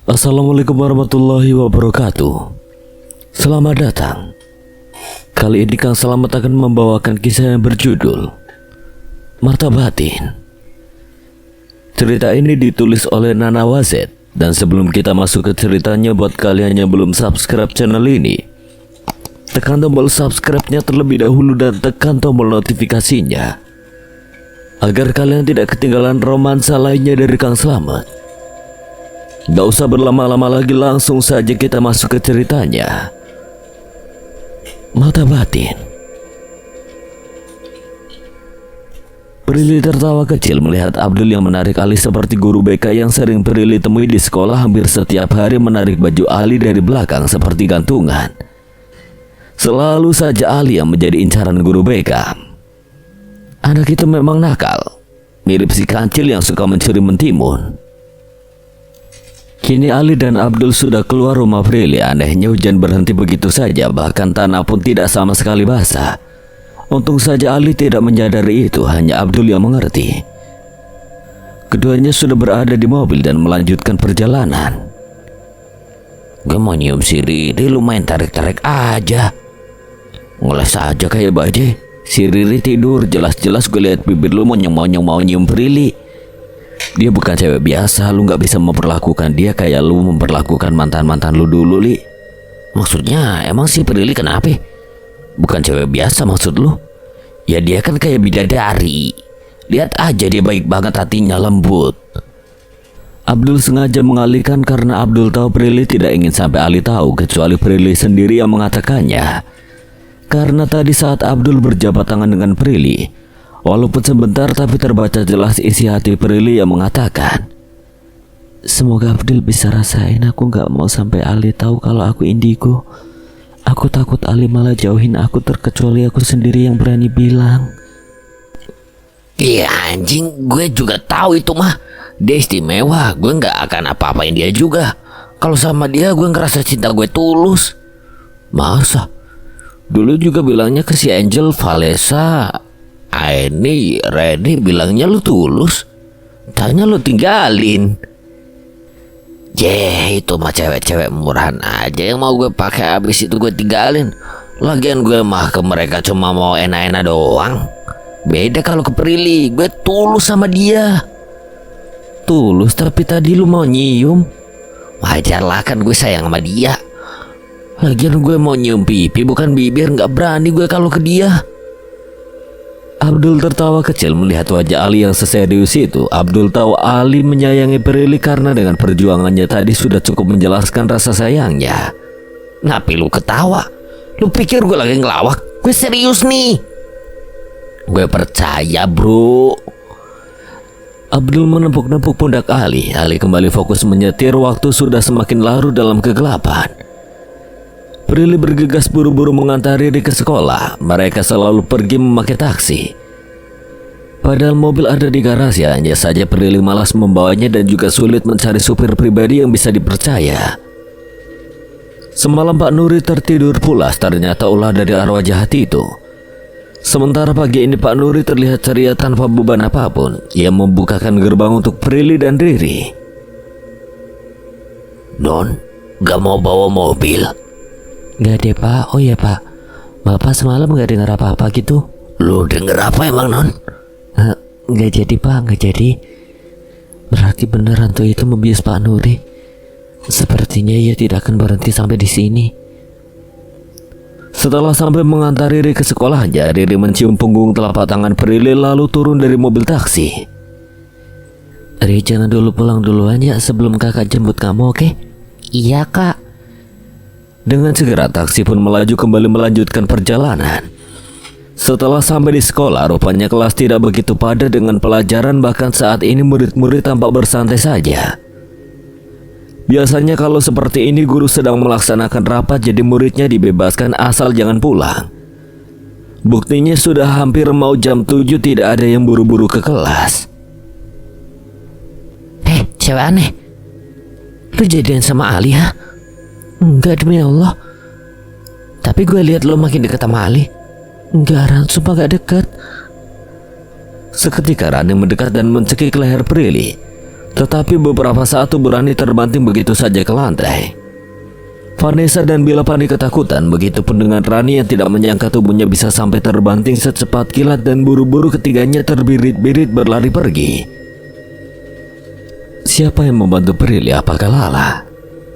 Assalamualaikum warahmatullahi wabarakatuh. Selamat datang. Kali ini Kang Slamet akan membawakan kisah yang berjudul Mata Batin. Cerita ini ditulis oleh Nana Wazet. Dan sebelum kita masuk ke ceritanya, buat kalian yang belum subscribe channel ini, tekan tombol subscribe-nya terlebih dahulu dan tekan tombol notifikasinya agar kalian tidak ketinggalan romansa lainnya dari Kang Slamet. Gak usah berlama-lama lagi, langsung saja kita masuk ke ceritanya. Mata Batin. Prilly tertawa kecil melihat Abdul yang menarik Ali seperti guru BK yang sering Prilly temui di sekolah. Hampir setiap hari menarik baju Ali dari belakang seperti gantungan. Selalu saja Ali yang menjadi incaran guru BK. Anak itu memang nakal, mirip si kancil yang suka mencuri mentimun. Kini Ali dan Abdul sudah keluar rumah Prilly. Anehnya hujan berhenti begitu saja, bahkan tanah pun tidak sama sekali basah. Untung saja Ali tidak menyadari itu, hanya Abdul yang mengerti. Keduanya sudah berada di mobil dan melanjutkan perjalanan. Gue mau nyium si Riri, lu main tarik-tarik aja. Ngeles aja kayak bajai. Si Riri tidur, jelas-jelas gue lihat bibir lu mau nyium Prilly. Dia bukan cewek biasa, lu gak bisa memperlakukan dia kayak lu memperlakukan mantan-mantan lu dulu, Li. Maksudnya emang si Prilly kenapa? Bukan cewek biasa maksud lu? Ya dia kan kayak bidadari. Lihat aja dia baik banget, hatinya lembut. Abdul sengaja mengalihkan karena Abdul tahu Prilly tidak ingin sampai Ali tahu, kecuali Prilly sendiri yang mengatakannya. Karena tadi saat Abdul berjabat tangan dengan Prilly, walaupun sebentar tapi terbaca jelas isi hati Prilly yang mengatakan, semoga Abdul bisa rasain, aku gak mau sampai Ali tahu kalau aku indigo. Aku takut Ali malah jauhin aku, terkecuali aku sendiri yang berani bilang. Iya anjing, gue juga tahu itu mah. Dia istimewa, gue gak akan apa-apain dia juga. Kalau sama dia gue ngerasa cinta gue tulus. Masa? Dulu juga bilangnya ke si Angel Valesa, ini Reni bilangnya lu tulus, tanya lu tinggalin. Itu mah cewek-cewek murahan aja yang mau gue pakai, abis itu gue tinggalin. Lagian gue mah ke mereka cuma mau enak-enak doang. Beda kalau ke Prilly, gue tulus sama dia. Tulus tapi tadi lu mau nyium. Wajar lah, kan gue sayang sama dia. Lagian gue mau nyium pipi bukan bibir, gak berani gue kalau ke dia. Abdul tertawa kecil melihat wajah Ali yang seserius itu. Abdul tahu Ali menyayangi Prilly karena dengan perjuangannya tadi sudah cukup menjelaskan rasa sayangnya. Ngapain lu ketawa? Lu pikir gue lagi ngelawak? Gue serius nih. Gue percaya bro. Abdul menepuk-nepuk pundak Ali. Ali kembali fokus menyetir. Waktu sudah semakin larut dalam kegelapan. Prilly bergegas buru-buru mengantar Riri ke sekolah. Mereka selalu pergi memakai taksi. Padahal mobil ada di garasi, hanya saja Prilly malas membawanya dan juga sulit mencari supir pribadi yang bisa dipercaya. Semalam Pak Nuri tertidur pulas, ternyata ulah dari arwah jahat itu. Sementara pagi ini Pak Nuri terlihat ceria tanpa beban apapun. Ia membukakan gerbang untuk Prilly dan Riri. Non, gak mau bawa mobil? Gak deh Pak. Oh ya Pak, Bapak semalam gak dengar apa-apa gitu. Lu denger apa emang Non? Gak jadi Pak, gak jadi. Berarti beneran tuh itu membius Pak Nuri. Sepertinya ia tidak akan berhenti sampai di sini. Setelah sampai mengantar Riri ke sekolahnya, Riri mencium punggung telapak tangan Prilly lalu turun dari mobil taksi. Riri, jangan dulu pulang duluan ya, sebelum kakak jemput kamu, oke? Iya Kak. Dengan segera taksi pun melaju kembali melanjutkan perjalanan. Setelah sampai di sekolah, rupanya kelas tidak begitu padat dengan pelajaran. Bahkan saat ini murid-murid tampak bersantai saja. Biasanya kalau seperti ini guru sedang melaksanakan rapat, jadi muridnya dibebaskan asal jangan pulang. Buktinya sudah hampir mau jam 7 tidak ada yang buru-buru ke kelas. Cewek aneh, lu jadian sama Ali ha? Enggak demi Allah. Tapi gue lihat lo makin dekat sama Ali. Enggak Ran, sumpah gak dekat. Seketika Rani mendekat dan mencekik leher Prilly. Tetapi beberapa saat tubuh Rani terbanting begitu saja ke lantai. Vanessa dan Bella panik ketakutan, begitupun dengan Rani yang tidak menyangka tubuhnya bisa sampai terbanting secepat kilat, dan buru-buru ketiganya terbirit-birit berlari pergi. Siapa yang membantu Prilly? Apakah Lala?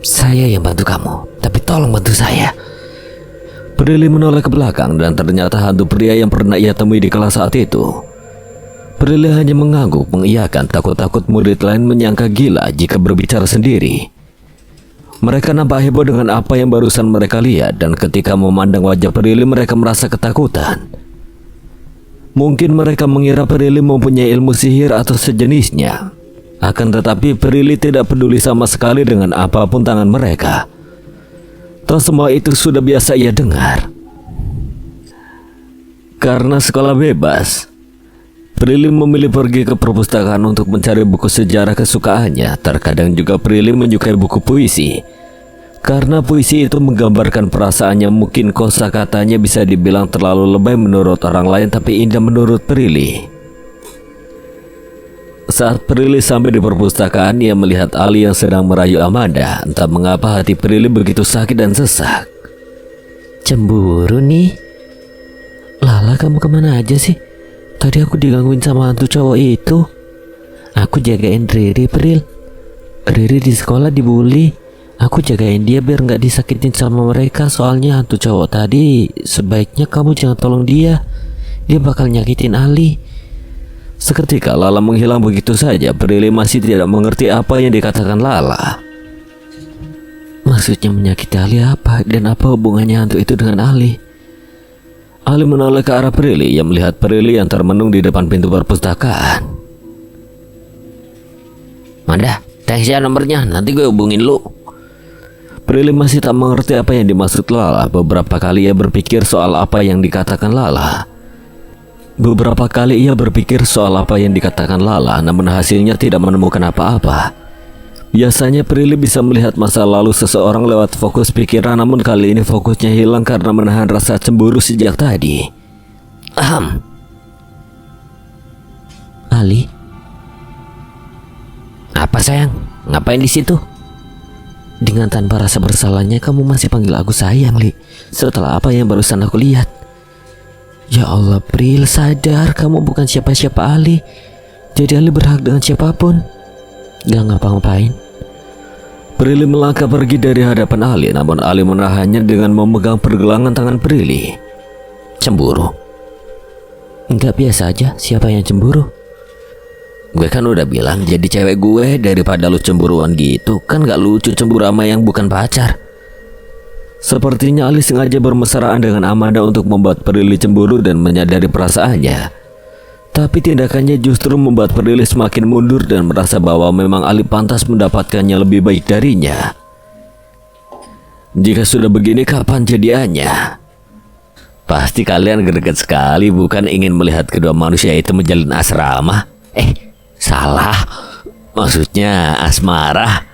Saya yang bantu kamu, tapi tolong bantu saya. Prilly menoleh ke belakang dan ternyata hantu pria yang pernah ia temui di kelas saat itu. Prilly hanya mengangguk mengiyakan, takut-takut murid lain menyangka gila jika berbicara sendiri. Mereka nampak heboh dengan apa yang barusan mereka lihat, dan ketika memandang wajah Prilly mereka merasa ketakutan. Mungkin mereka mengira Prilly mempunyai ilmu sihir atau sejenisnya. Akan tetapi Prilly tidak peduli sama sekali dengan apapun tangan mereka. Toh semua itu sudah biasa ia dengar. Karena sekolah bebas, Prilly memilih pergi ke perpustakaan untuk mencari buku sejarah kesukaannya. Terkadang juga Prilly menyukai buku puisi, karena puisi itu menggambarkan perasaannya. Mungkin kosakatanya bisa dibilang terlalu lebay menurut orang lain, tapi indah menurut Prilly. Saat Prilly sampai di perpustakaan, ia melihat Ali yang sedang merayu Amanda. Entah mengapa hati Prilly begitu sakit dan sesak. Cemburu nih? Lala, kamu kemana aja sih? Tadi aku digangguin sama hantu cowok itu. Aku jagain Riri, Pril. Riri di sekolah dibully. Aku jagain dia biar gak disakitin sama mereka. Soalnya hantu cowok tadi, sebaiknya kamu jangan tolong dia. Dia bakal nyakitin Ali. Seketika Lala menghilang begitu saja. Prilly masih tidak mengerti apa yang dikatakan Lala. Maksudnya menyakiti Ali apa? Dan apa hubungannya hantu itu dengan Ali? Ali menoleh ke arah Prilly yang melihat Prilly yang termenung di depan pintu perpustakaan. Manda, teks ya nomornya, nanti gue hubungin lu. Prilly masih tak mengerti apa yang dimaksud Lala. Beberapa kali ia berpikir soal apa yang dikatakan Lala. Namun hasilnya tidak menemukan apa-apa. Biasanya Prilly bisa melihat masa lalu seseorang lewat fokus pikiran, namun kali ini fokusnya hilang karena menahan rasa cemburu sejak tadi. Ali? Apa sayang? Ngapain di situ? Dengan tanpa rasa bersalahnya kamu masih panggil aku sayang, Li. Setelah apa yang barusan aku lihat. Ya Allah, Pril, sadar kamu bukan siapa-siapa Ali. Jadi Ali berhak dengan siapapun. Gak ngapa-ngapain. Prilly melangkah pergi dari hadapan Ali, namun Ali menahannya dengan memegang pergelangan tangan Prilly. Cemburu? Enggak, biasa aja. Siapa yang cemburu? Gue kan udah bilang jadi cewek gue daripada lu cemburuan gitu. Kan gak lucu cemburu sama yang bukan pacar. Sepertinya Ali sengaja bermesraan dengan Amanda untuk membuat Prilly cemburu dan menyadari perasaannya. Tapi tindakannya justru membuat Prilly semakin mundur dan merasa bahwa memang Ali pantas mendapatkannya lebih baik darinya. Jika sudah begini, kapan jadiannya? Pasti kalian greget sekali, bukan ingin melihat kedua manusia itu menjalin asrama? Salah. Maksudnya asmara.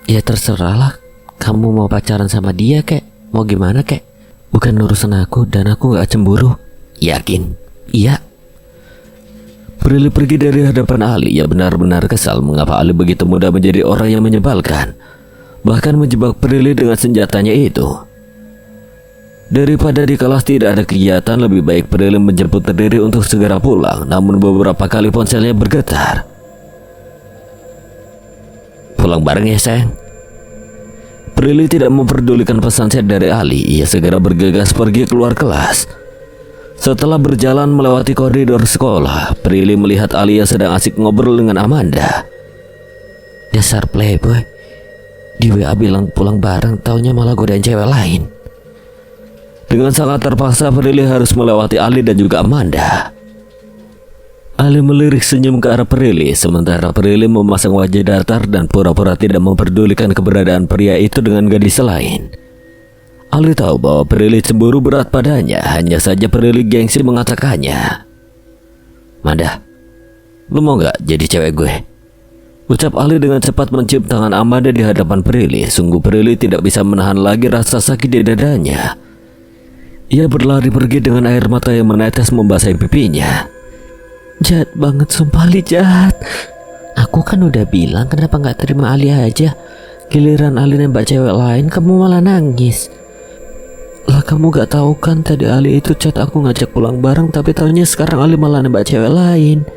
Ya terserahlah. Kamu mau pacaran sama dia kek? Mau gimana kek? Bukan urusan aku dan aku gak cemburu. Yakin? Iya. Prilly pergi dari hadapan Ali. Ia benar-benar kesal mengapa Ali begitu mudah menjadi orang yang menyebalkan, bahkan menjebak Prilly dengan senjatanya itu. Daripada di kelas tidak ada kegiatan, lebih baik Prilly menjemput Riri untuk segera pulang. Namun beberapa kali ponselnya bergetar. Pulang bareng ya sayang. Prilly tidak memperdulikan pesan chat dari Ali. Ia segera bergegas pergi keluar kelas. Setelah berjalan melewati koridor sekolah, Prilly melihat Ali yang sedang asik ngobrol dengan Amanda. Dasar playboy. Di WA bilang pulang bareng, taunya malah godain cewek lain. Dengan sangat terpaksa Prilly harus melewati Ali dan juga Amanda. Ali melirik senyum ke arah Prilly, sementara Prilly memasang wajah datar dan pura-pura tidak memperdulikan keberadaan pria itu dengan gadis lain. Ali tahu bahwa Prilly cemburu berat padanya, hanya saja Prilly gengsi mengatakannya. Manda, lu mau gak jadi cewek gue? Ucap Ali dengan cepat mencium tangan Amanda di hadapan Prilly. Sungguh Prilly tidak bisa menahan lagi rasa sakit di dadanya. Ia berlari pergi dengan air mata yang menetes membasahi pipinya. Jahat banget, sumpah Ali jahat. Aku kan udah bilang kenapa nggak terima Ali aja. Giliran Ali nembak cewek lain kamu malah nangis. Lah kamu gak tahu kan tadi Ali itu chat aku ngajak pulang bareng, tapi taunya sekarang Ali malah nembak cewek lain.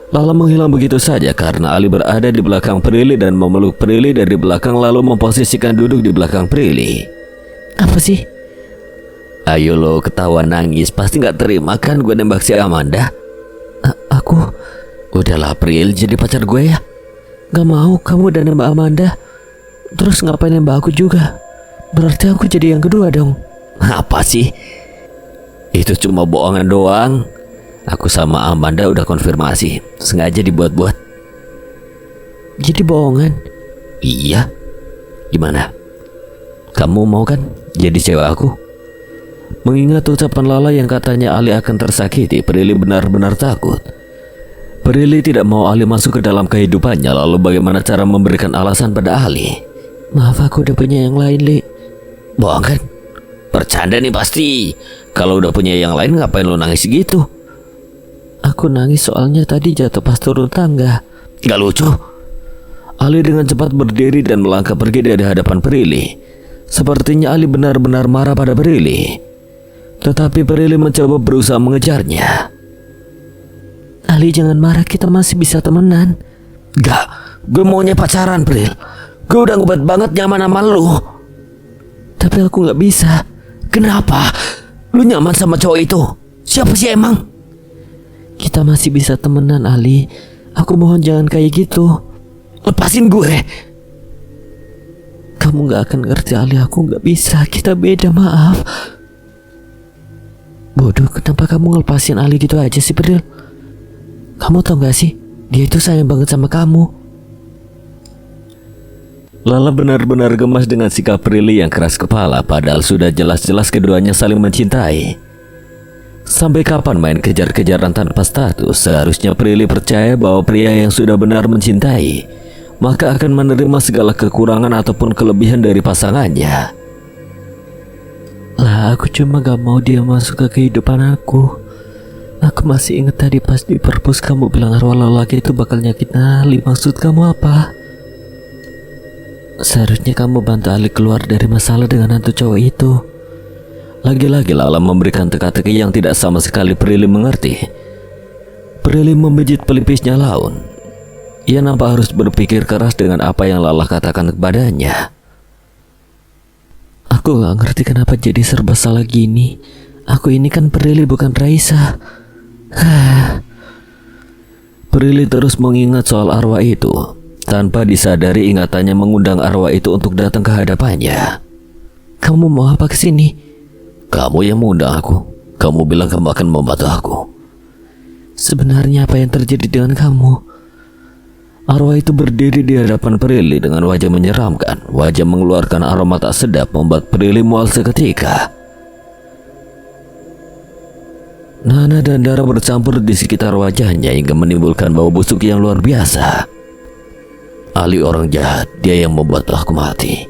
Lala menghilang begitu saja karena Ali berada di belakang Prilly dan memeluk Prilly dari belakang lalu memposisikan duduk di belakang Prilly. Apa sih? Ayo lo ketawa nangis, pasti gak terima kan gue nembak si Amanda? Aku... Udahlah Prilly, jadi pacar gue ya. Gak mau, kamu udah nembak Amanda. Terus ngapain nembak aku juga? Berarti aku jadi yang kedua dong. Apa sih? Itu cuma bohongan doang. Aku sama Amanda udah konfirmasi, sengaja dibuat-buat. Jadi bohongan? Iya. Gimana? Kamu mau kan jadi cewek aku? Mengingat ucapan Lala yang katanya Ali akan tersakiti, Prilly benar-benar takut. Prilly tidak mau Ali masuk ke dalam kehidupannya. Lalu bagaimana cara memberikan alasan pada Ali? Maaf, aku udah punya yang lain, Li. Bohong kan? Bercanda nih pasti. Kalau udah punya yang lain ngapain lo nangis gitu? Aku nangis soalnya tadi jatuh pas turun tangga. Gak lucu. Ali dengan cepat berdiri dan melangkah pergi dari hadapan Prilly. Sepertinya Ali benar-benar marah pada Prilly. Tetapi Prilly mencoba berusaha mengejarnya. Ali jangan marah, kita masih bisa temenan. Gak, gue maunya pacaran Pril. Gue udah ngebat banget nyaman sama lu. Tapi aku gak bisa. Kenapa? Lu nyaman sama cowok itu? Siapa sih emang? Kita masih bisa temenan Ali. Aku mohon jangan kayak gitu. Lepasin gue. Kamu gak akan ngerti Ali, aku gak bisa. Kita beda, maaf. Bodoh, kenapa kamu ngelepasin Ali gitu aja sih Pril? Kamu tau gak sih, dia itu sayang banget sama kamu. Lala benar-benar gemas dengan sikap Prilly yang keras kepala, padahal sudah jelas-jelas keduanya saling mencintai. Sampai kapan main kejar-kejaran tanpa status? Seharusnya Prilly percaya bahwa pria yang sudah benar mencintai, maka akan menerima segala kekurangan ataupun kelebihan dari pasangannya. Lah, aku cuma gak mau dia masuk ke kehidupan aku. Aku masih ingat tadi pas di perpus kamu bilang arwah lelaki itu bakal nyakitin Ali. Maksud kamu apa? Seharusnya kamu bantu Ali keluar dari masalah dengan hantu cowok itu. Lagi-lagi Lala memberikan teka-teki yang tidak sama sekali Prilly mengerti. Prilly memijit pelipisnya Laun. Ia nampak harus berpikir keras dengan apa yang Lala katakan kepadanya. Aku gak ngerti kenapa jadi serba salah gini. Aku ini kan Prilly bukan Raisa. Prilly terus mengingat soal arwah itu. Tanpa disadari ingatannya mengundang arwah itu untuk datang ke hadapannya. Kamu mau apa kesini? Kamu yang mengundang aku. Kamu bilang kamu akan membantu aku. Sebenarnya apa yang terjadi dengan kamu? Arwah itu berdiri di hadapan Prilly dengan wajah menyeramkan. Wajah mengeluarkan aroma tak sedap membuat Prilly mual seketika. Nana dan darah bercampur di sekitar wajahnya hingga menimbulkan bau busuk yang luar biasa. Ali orang jahat, dia yang membuat aku mati.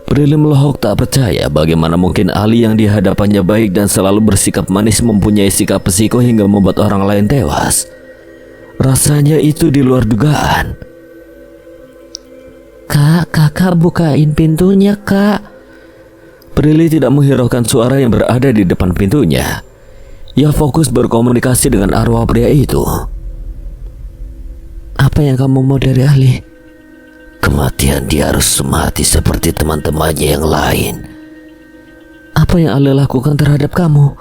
Prilly melohok tak percaya bagaimana mungkin Ali yang di hadapannya baik dan selalu bersikap manis mempunyai sikap psiko hingga membuat orang lain tewas. Rasanya itu di luar dugaan. Kak, kakak bukain pintunya, Kak. Prilly tidak menghiraukan suara yang berada di depan pintunya. Ia fokus berkomunikasi dengan arwah pria itu. Apa yang kamu mau dari Ali? Kematian dia harus mati seperti teman-temannya yang lain. Apa yang Ali lakukan terhadap kamu?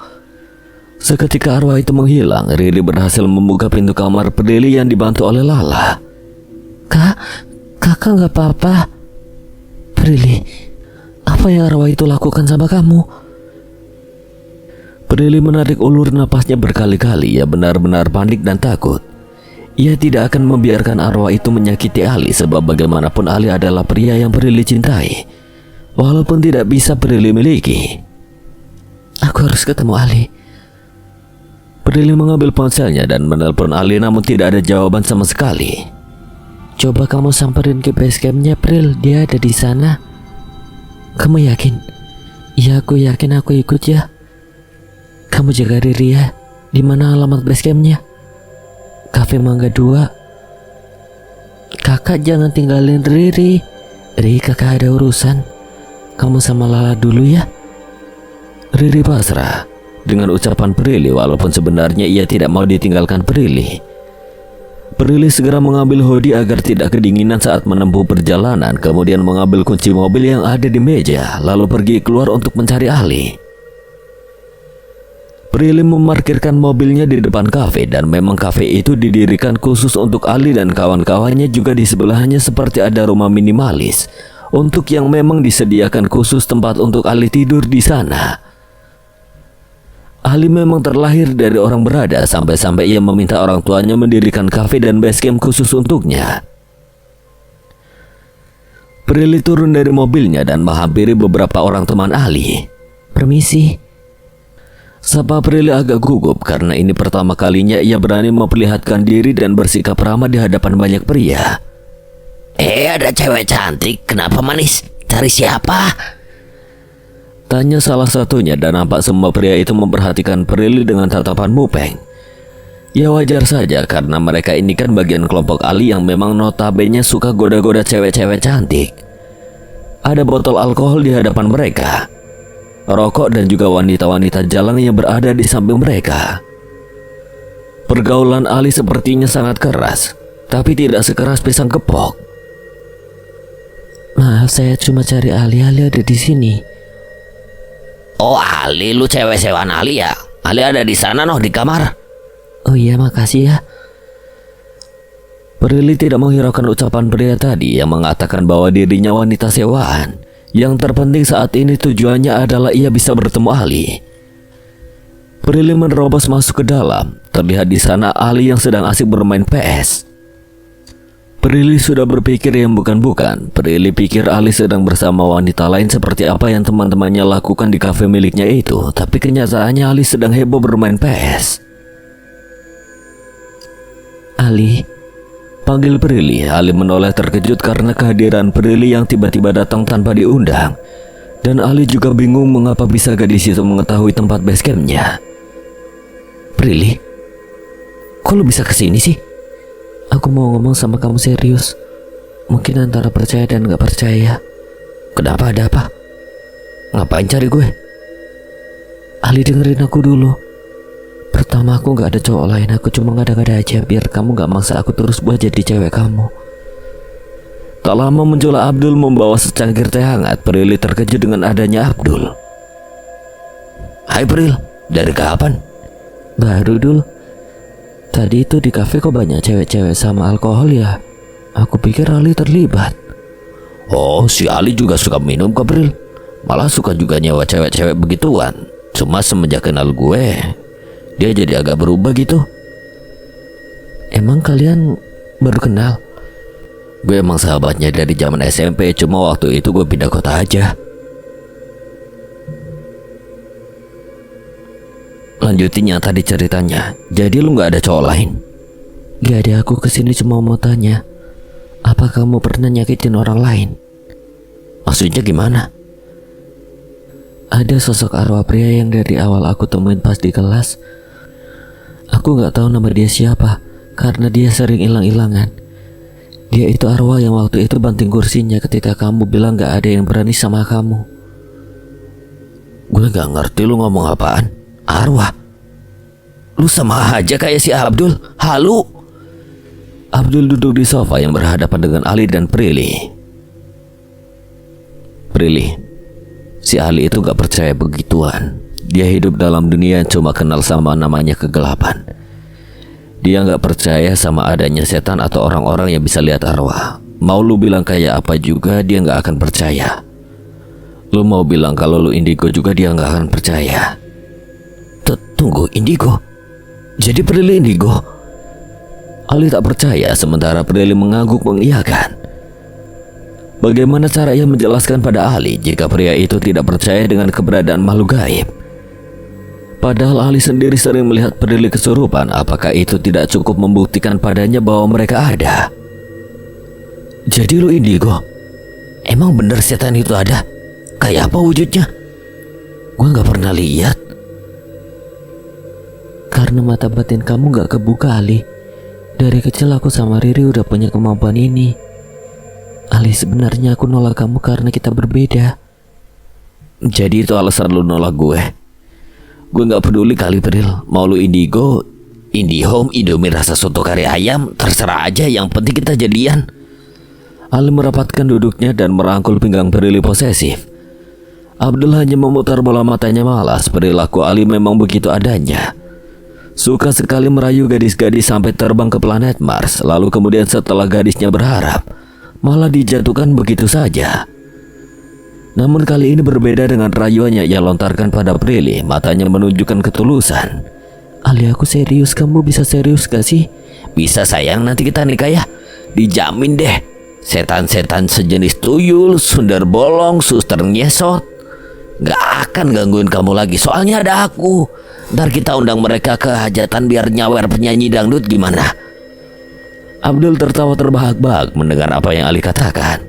Seketika arwah itu menghilang, Riri berhasil membuka pintu kamar Prilly yang dibantu oleh Lala. Kak, kakak gak apa-apa. Prilly, apa yang arwah itu lakukan sama kamu? Prilly menarik ulur napasnya berkali-kali. Ia benar-benar panik dan takut. Ia tidak akan membiarkan arwah itu menyakiti Ali, sebab bagaimanapun Ali adalah pria yang Prilly cintai, walaupun tidak bisa Prilly miliki. Aku harus ketemu Ali. Prilly mengambil ponselnya dan menelpon Ali, namun tidak ada jawaban sama sekali. Coba kamu samperin ke base campnya, Pril. Dia ada di sana. Kamu yakin? Ya, aku yakin, aku ikut ya. Kamu jaga diri ya. Di mana alamat base campnya? Cafe Mangga 2. Kakak jangan tinggalin Riri. Riri, kakak ada urusan. Kamu sama Lala dulu ya. Riri pasrah dengan ucapan Prilly walaupun sebenarnya ia tidak mau ditinggalkan Prilly. Prilly segera mengambil hoodie agar tidak kedinginan saat menempuh perjalanan, kemudian mengambil kunci mobil yang ada di meja, lalu pergi keluar untuk mencari Ali. Prilly memarkirkan mobilnya di depan kafe dan memang kafe itu didirikan khusus untuk Ali dan kawan-kawannya, juga di sebelahnya seperti ada rumah minimalis untuk yang memang disediakan khusus tempat untuk Ali tidur di sana. Ali memang terlahir dari orang berada sampai-sampai ia meminta orang tuanya mendirikan kafe dan basecamp khusus untuknya. Prilly turun dari mobilnya dan menghampiri beberapa orang teman Ali. Permisi. Sapa Prilly agak gugup karena ini pertama kalinya ia berani memperlihatkan diri dan bersikap ramah di hadapan banyak pria. Ada cewek cantik, kenapa manis? Cari siapa? Tanya salah satunya, dan nampak semua pria itu memperhatikan Prilly dengan tatapan mupeng. Ya wajar saja karena mereka ini kan bagian kelompok Ali yang memang notabene suka goda-goda cewek-cewek cantik. Ada botol alkohol di hadapan mereka, rokok dan juga wanita-wanita jalan yang berada di samping mereka. Pergaulan Ali sepertinya sangat keras, tapi tidak sekeras pisang kepok. Maaf, saya cuma cari Ali ada di sini. Oh, Ali, lu cewek sewaan Ali ya? Ali ada di sana di kamar. Oh iya, makasih ya. Prilly tidak menghiraukan ucapan pria tadi yang mengatakan bahwa dirinya wanita sewaan. Yang terpenting saat ini tujuannya adalah ia bisa bertemu Ali. Prilly menerobos masuk ke dalam. Terlihat di sana Ali yang sedang asik bermain PS. Prilly sudah berpikir yang bukan-bukan. Prilly pikir Ali sedang bersama wanita lain seperti apa yang teman-temannya lakukan di kafe miliknya itu. Tapi kenyataannya Ali sedang heboh bermain PS. Ali, panggil Prilly. Ali menoleh terkejut karena kehadiran Prilly yang tiba-tiba datang tanpa diundang. Dan Ali juga bingung mengapa bisa gadis itu mengetahui tempat basecampnya. Prilly, kok lu bisa kesini sih? Aku mau ngomong sama kamu serius. Mungkin antara percaya dan gak percaya. Kenapa, ada apa? Ngapain cari gue? Ali, dengerin aku dulu. Pertama, aku gak ada cowok lain. Aku cuma ngada-ngada aja biar kamu gak maksa aku terus buat jadi cewek kamu. Tak lama muncullah Abdul membawa secangkir teh hangat. Prilly terkejut dengan adanya Abdul. Hai Pril, dari kapan? Baru Dul. Tadi itu di kafe kok banyak cewek-cewek sama alkohol ya. Aku pikir Ali terlibat. Oh, si Ali juga suka minum kok Pril. Malah suka juga nyewa cewek-cewek begituan. Cuma semenjak kenal gue, dia jadi agak berubah gitu. Emang kalian baru kenal? Gue emang sahabatnya dari zaman SMP, cuma waktu itu gue pindah kota aja. Lanjutin yang tadi ceritanya. Jadi lu gak ada cowok lain? Gak ada, aku kesini cuma mau tanya, apa kamu pernah nyakitin orang lain? Maksudnya gimana? Ada sosok arwah pria yang dari awal aku temuin pas di kelas. Aku gak tahu nama dia siapa karena dia sering hilang-hilangan. Dia itu arwah yang waktu itu banting kursinya ketika kamu bilang gak ada yang berani sama kamu. Gue gak ngerti lu ngomong apaan. Arwah? Lu sama aja kayak si Abdul. Halu. Abdul duduk di sofa yang berhadapan dengan Ali dan Prilly. Prilly, si Ali itu gak percaya begituan. Dia hidup dalam dunia yang cuma kenal sama namanya kegelapan. Dia gak percaya sama adanya setan atau orang-orang yang bisa lihat arwah. Mau lu bilang kayak apa juga dia gak akan percaya. Lu mau bilang kalau lu indigo juga dia gak akan percaya. Tunggu, indigo? Jadi Prilly indigo? Ali tak percaya sementara Prilly mengangguk mengiyakan. Bagaimana cara ia menjelaskan pada Ali jika pria itu tidak percaya dengan keberadaan makhluk gaib? Padahal Ali sendiri sering melihat Prilly kesurupan. Apakah itu tidak cukup membuktikan padanya bahwa mereka ada? Jadi lu indigo? Emang bener setan itu ada? Kayak apa wujudnya? Gue gak pernah lihat. Karena mata batin kamu gak kebuka, Ali. Dari kecil aku sama Riri udah punya kemampuan ini. Ali, sebenarnya aku nolak kamu karena kita berbeda. Jadi itu alasan lu nolak gue? Gue gak peduli kali Pril. Mau lu Indigo, Indihome, Indomie rasa soto kari ayam, terserah aja, yang penting kita jadian. Ali merapatkan duduknya dan merangkul pinggang Prilly posesif. Abdul hanya memutar bola matanya malas. Perilaku Ali memang begitu adanya. Suka sekali merayu gadis-gadis sampai terbang ke planet Mars. Lalu kemudian setelah gadisnya berharap, malah dijatuhkan begitu saja. Namun kali ini berbeda dengan rayuannya yang lontarkan pada Prilly. Matanya menunjukkan ketulusan. Ali, aku serius, kamu bisa serius gak sih? Bisa sayang, nanti kita nikah ya. Dijamin deh. Setan-setan sejenis tuyul, sundar bolong, suster ngesot gak akan gangguin kamu lagi. Soalnya ada aku. Ntar kita undang mereka ke hajatan biar nyawer penyanyi dangdut, gimana? Abdul tertawa terbahak-bahak mendengar apa yang Ali katakan.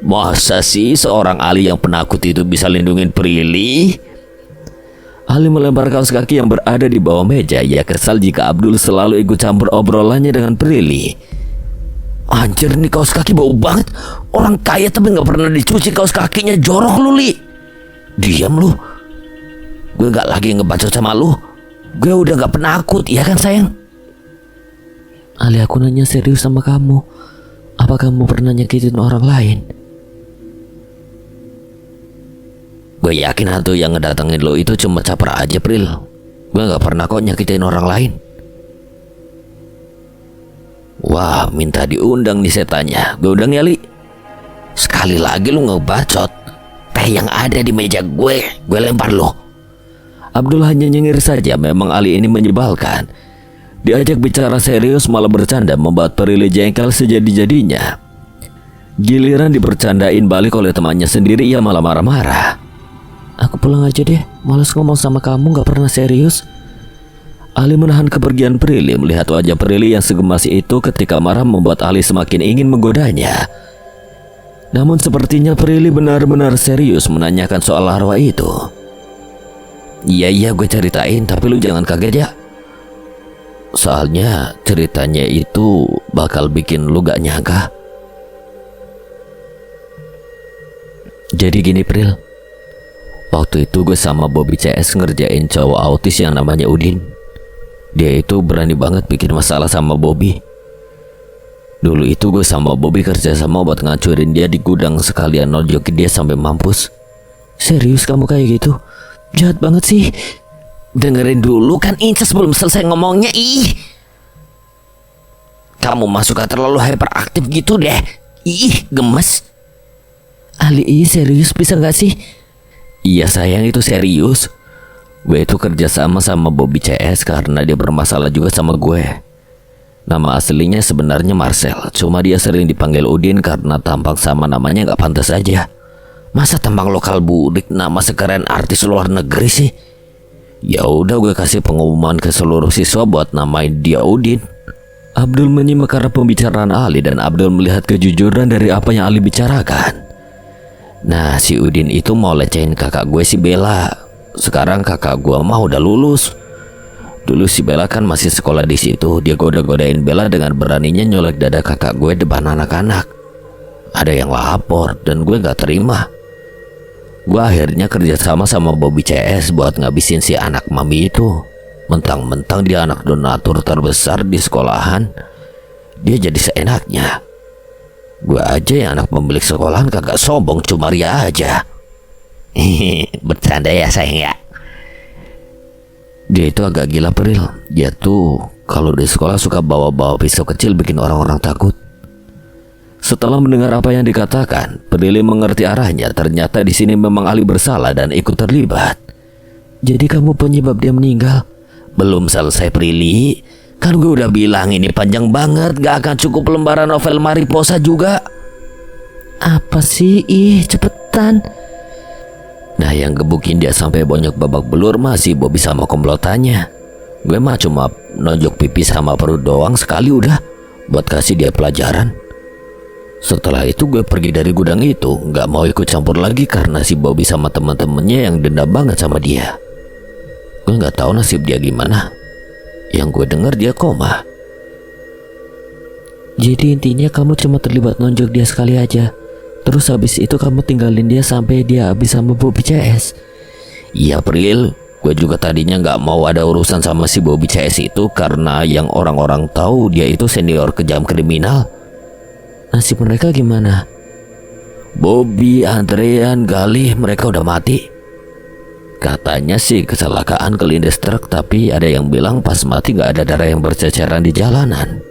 Masa sih seorang Ali yang penakut itu bisa lindungin Prilly? Ali melempar kaos kaki yang berada di bawah meja. Ia kesal jika Abdul selalu ikut campur obrolannya dengan Prilly. Anjir, nih kaos kaki bau banget. Orang kaya tapi gak pernah dicuci kaos kakinya, jorok lu, Li. Diam lu. Gue gak lagi ngebacot sama lu. Gue udah gak penakut, ya kan sayang? Ali, aku nanya serius sama kamu. Apa kamu pernah nyakitin orang lain? Gue yakin hantu yang ngedatengin lo itu cuma caper aja, Pril. Gue gak pernah kok nyakitin orang lain. Wah, minta diundang nih setannya. Gue undang ya, Li. Sekali lagi lu ngebacot, teh yang ada di meja gue lempar lo. Abdul hanya nyengir saja. Memang Ali ini menyebalkan. Diajak bicara serius malah bercanda, membuat Prilly jengkel sejadi-jadinya. Giliran dibercandain balik oleh temannya sendiri, ia malah marah-marah. Aku pulang aja deh, malas ngomong sama kamu, gak pernah serius. Ali menahan kepergian Prilly. Melihat wajah Prilly yang segemas itu ketika marah membuat Ali semakin ingin menggodanya. Namun sepertinya Prilly benar-benar serius menanyakan soal arwah itu. Iya gue ceritain, tapi lu jangan kaget ya. Soalnya ceritanya itu bakal bikin lu gak nyangka. Jadi gini Pril, waktu itu gue sama Bobby CS ngerjain cowok autis yang namanya Udin. Dia itu berani banget bikin masalah sama Bobby. Dulu itu gue sama Bobby kerja sama buat ngancurin dia di gudang, sekalian nojokin dia sampai mampus. Serius kamu kayak gitu? Jahat banget sih. Dengerin dulu, kan Incas belum selesai ngomongnya. Ih, kamu mah suka terlalu hyperaktif gitu deh. Ih, gemes. Ali, serius bisa gak sih? Iya sayang, itu serius. Gue itu kerja sama Bobby CS karena dia bermasalah juga sama gue. Nama aslinya sebenarnya Marcel, cuma dia sering dipanggil Udin karena tampang sama namanya gak pantas aja. Masa tampang lokal budik nama sekeren artis luar negeri sih? Ya udah, gue kasih pengumuman ke seluruh siswa buat namain dia Udin. Abdul menyimak arah pembicaraan Ali dan Abdul melihat kejujuran dari apa yang Ali bicarakan. Nah, si Udin itu mau lecehin kakak gue si Bella. Sekarang kakak gue mah udah lulus. Dulu si Bella kan masih sekolah di situ. Dia goda-godain Bella dengan beraninya nyolek dada kakak gue depan anak-anak. Ada yang lapor dan gue gak terima. Gue akhirnya kerja sama Bobby CS buat ngabisin si anak mami itu. Mentang-mentang dia anak donatur terbesar di sekolahan, dia jadi seenaknya. Gue aja yang anak pemilik sekolahan kagak sombong, cuma ria aja. Bercanda ya sayang ya. Dia itu agak gila Pril. Dia tuh kalau di sekolah suka bawa-bawa pisau kecil bikin orang-orang takut. Setelah mendengar apa yang dikatakan, Prilly mengerti arahnya. Ternyata di sini memang Ali bersalah dan ikut terlibat. Jadi kamu penyebab dia meninggal? Belum selesai Prilly. Kan gue udah bilang ini panjang banget, gak akan cukup lembaran novel Mariposa juga. Apa sih? Cepetan. Nah, yang gebukin dia sampai bonyok babak belur masih Bobby sama komplotannya. Gue mah cuma nonjok pipi sama perut doang sekali udah, buat kasih dia pelajaran. Setelah itu gue pergi dari gudang itu, gak mau ikut campur lagi karena si Bobby sama temen-temennya yang dendam banget sama dia. Gue gak tahu nasib dia gimana. Yang gue dengar dia koma. Jadi intinya kamu cuma terlibat nonjok dia sekali aja. Terus habis itu kamu tinggalin dia sampai dia habis sama Bobby CS. Iya Pril, gue juga tadinya nggak mau ada urusan sama si Bobby CS itu karena yang orang-orang tahu dia itu senior kejam kriminal. Nasib mereka gimana? Bobby, Andrean, Galih mereka udah mati. Katanya sih kecelakaan kelindes truk, tapi ada yang bilang pas mati nggak ada darah yang berceceran di jalanan.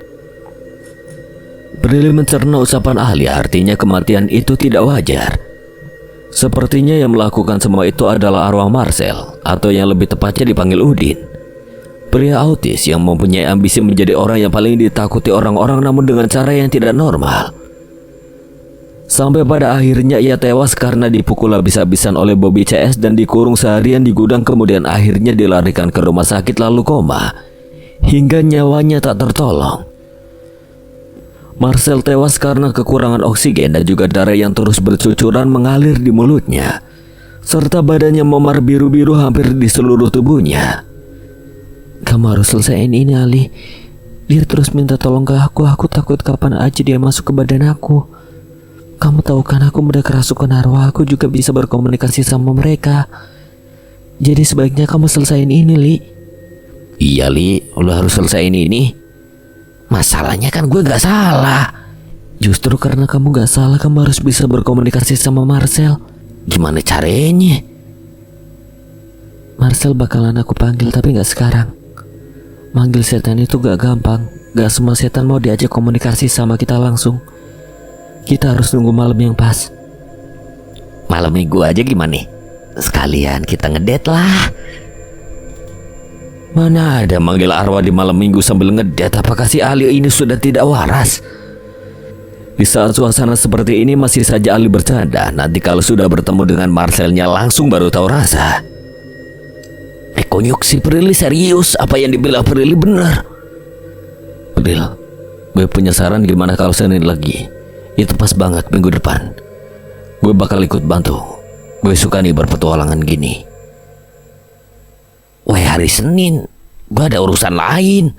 Prilly mencerna ucapan ahli, artinya kematian itu tidak wajar. Sepertinya yang melakukan semua itu adalah arwah Marcel, atau yang lebih tepatnya dipanggil Udin. Pria autis yang mempunyai ambisi menjadi orang yang paling ditakuti orang-orang namun dengan cara yang tidak normal. Sampai pada akhirnya ia tewas karena dipukul habis-habisan oleh Bobby CS dan dikurung seharian di gudang, kemudian akhirnya dilarikan ke rumah sakit lalu koma hingga nyawanya tak tertolong. Marcel tewas karena kekurangan oksigen dan juga darah yang terus bercucuran mengalir di mulutnya, serta badannya memar biru-biru hampir di seluruh tubuhnya. Kamu harus selesaiin ini, Ali. Dia terus minta tolong ke aku takut kapan aja dia masuk ke badan aku. Kamu tahu kan aku udah kerasukan arwah, aku juga bisa berkomunikasi sama mereka. Jadi sebaiknya kamu selesaiin ini, Li. Iya Li, lo harus selesaiin ini. Masalahnya kan gue gak salah. Justru karena kamu gak salah, kamu harus bisa berkomunikasi sama Marcel. Gimana caranya? Marcel bakalan aku panggil tapi gak sekarang. Manggil setan itu gak gampang. Gak semua setan mau diajak komunikasi sama kita langsung. Kita harus nunggu malam yang pas. Malam minggu aja gimana? Sekalian kita ngedate lah. Mana ada manggil arwah di malam minggu sambil ngedate? Apakah si Ali ini sudah tidak waras? Di saat suasana seperti ini masih saja Ali bercanda. Nanti kalau sudah bertemu dengan Marcelnya langsung baru tahu rasa. Konyuk si Prilly serius. Apa yang dibilang Prilly benar. Pril, gue punya saran gimana kalau Senin lagi. Itu pas banget minggu depan. Gue bakal ikut bantu. Gue suka nih berpetualangan gini. Wah, hari Senin gue ada urusan lain.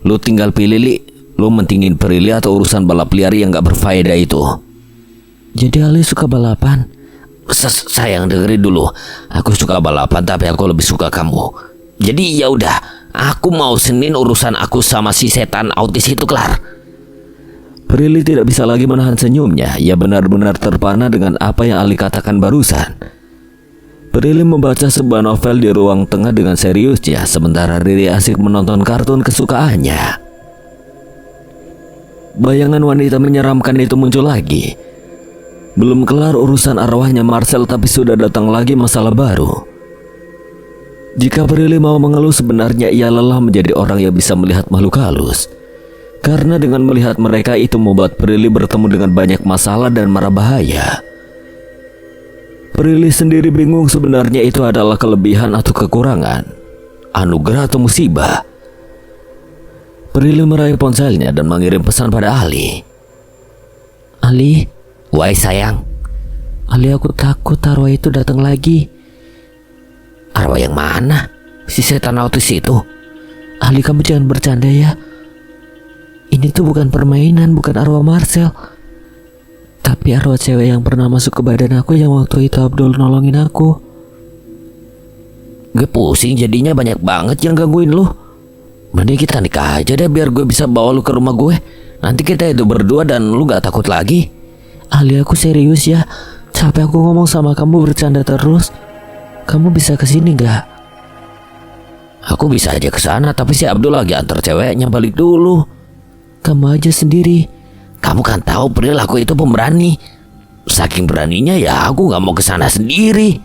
Lu tinggal pilih, Li. Lu mentingin Prilly atau urusan balap liar yang gak berfaedah itu? Jadi Ali suka balapan? Sayang, dengerin dulu. Aku suka balapan tapi aku lebih suka kamu. Jadi ya udah, aku mau Senin urusan aku sama si setan autis itu kelar. Prilly tidak bisa lagi menahan senyumnya. Ia benar-benar terpana dengan apa yang Ali katakan barusan. Prilly membaca sebuah novel di ruang tengah dengan seriusnya, sementara Riri asik menonton kartun kesukaannya. Bayangan wanita menyeramkan itu muncul lagi. Belum kelar urusan arwahnya Marcel tapi sudah datang lagi masalah baru. Jika Prilly mau mengeluh, sebenarnya ia lelah menjadi orang yang bisa melihat makhluk halus. Karena dengan melihat mereka itu membuat Prilly bertemu dengan banyak masalah dan mara bahaya. Prilly sendiri bingung sebenarnya itu adalah kelebihan atau kekurangan, anugerah atau musibah. Prilly meraih ponselnya dan mengirim pesan pada Ali. Ali, wahai sayang. Ali, aku takut arwah itu datang lagi. Arwah yang mana? Si setan autis itu? Ali, kamu jangan bercanda ya. Ini tuh bukan permainan, bukan arwah Marcel. Tapi arwah cewek yang pernah masuk ke badan aku yang waktu itu Abdul nolongin aku. Gue pusing jadinya, banyak banget yang gangguin lu. Mending kita nikah aja deh biar gue bisa bawa lu ke rumah gue. Nanti kita itu berdua dan lu gak takut lagi. Ali, aku serius ya. Capek aku ngomong sama kamu bercanda terus. Kamu bisa kesini gak? Aku bisa aja ke sana, tapi si Abdul lagi antar ceweknya balik dulu. Kamu aja sendiri. Kamu kan tahu perilaku itu pemberani. Saking beraninya ya aku gak mau ke sana sendiri.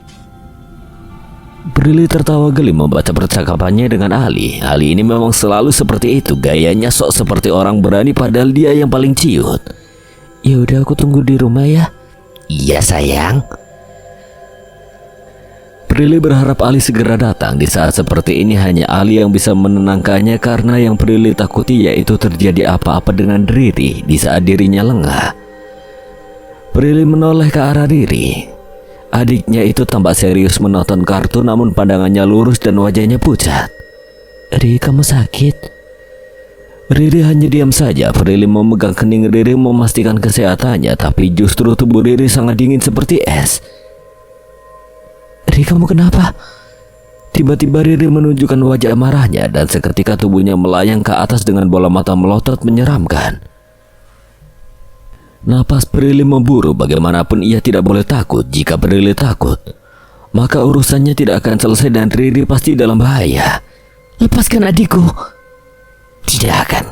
Prilly tertawa geli membaca percakapannya dengan Ali. Ali ini memang selalu seperti itu, gayanya sok seperti orang berani padahal dia yang paling ciut. Ya udah, aku tunggu di rumah ya. Iya sayang. Prilly berharap Ali segera datang. Di saat seperti ini hanya Ali yang bisa menenangkannya, karena yang Prilly takuti yaitu terjadi apa-apa dengan Riri di saat dirinya lengah. Prilly menoleh ke arah Riri. Adiknya itu tampak serius menonton kartun namun pandangannya lurus dan wajahnya pucat. Ri, kamu sakit? Riri hanya diam saja. Prilly memegang kening Riri memastikan kesehatannya, tapi justru tubuh Riri sangat dingin seperti es. Riri, kamu kenapa? Tiba-tiba Riri menunjukkan wajah marahnya dan seketika tubuhnya melayang ke atas dengan bola mata melotot menyeramkan. Napas Prilly memburu. Bagaimanapun ia tidak boleh takut. Jika Prilly takut, maka urusannya tidak akan selesai dan Riri pasti dalam bahaya. Lepaskan adikku. Tidak akan.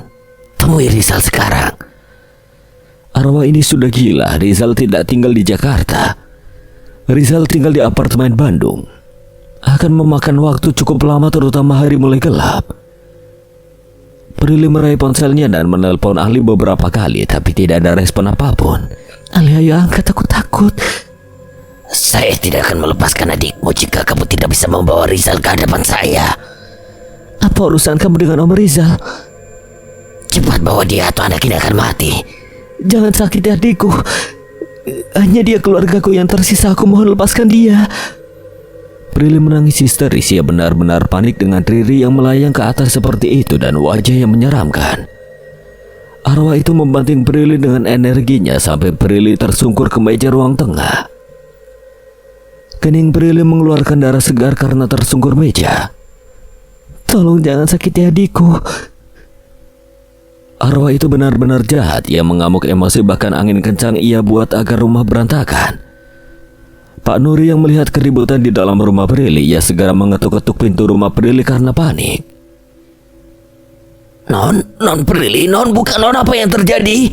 Temui Rizal sekarang. Arwah ini sudah gila. Rizal tidak tinggal di Jakarta. Rizal tinggal di apartemen Bandung. Akan memakan waktu cukup lama, terutama hari mulai gelap. Prilly meraih ponselnya dan menelpon Ali beberapa kali, tapi tidak ada respon apapun. Ali, ayo angkat, aku takut. Saya tidak akan melepaskan adikmu jika kamu tidak bisa membawa Rizal ke hadapan saya. Apa urusan kamu dengan Om Rizal? Cepat bawa dia atau anak ini akan mati. Jangan sakiti adikku. Hanya dia keluargaku yang tersisa, aku mohon lepaskan dia. Prilly menangis histeris. Ia benar-benar panik dengan Riri yang melayang ke atas seperti itu dan wajah yang menyeramkan. Arwah itu membanting Prilly dengan energinya sampai Prilly tersungkur ke meja ruang tengah. Kening Prilly mengeluarkan darah segar karena tersungkur meja. Tolong jangan sakiti adikku. Arwah itu benar-benar jahat. Ia mengamuk emosi, bahkan angin kencang ia buat agar rumah berantakan. Pak Nuri yang melihat keributan di dalam rumah Prilly, ia segera mengetuk-ketuk pintu rumah Prilly karena panik. Non Prilly, bukan non, apa yang terjadi?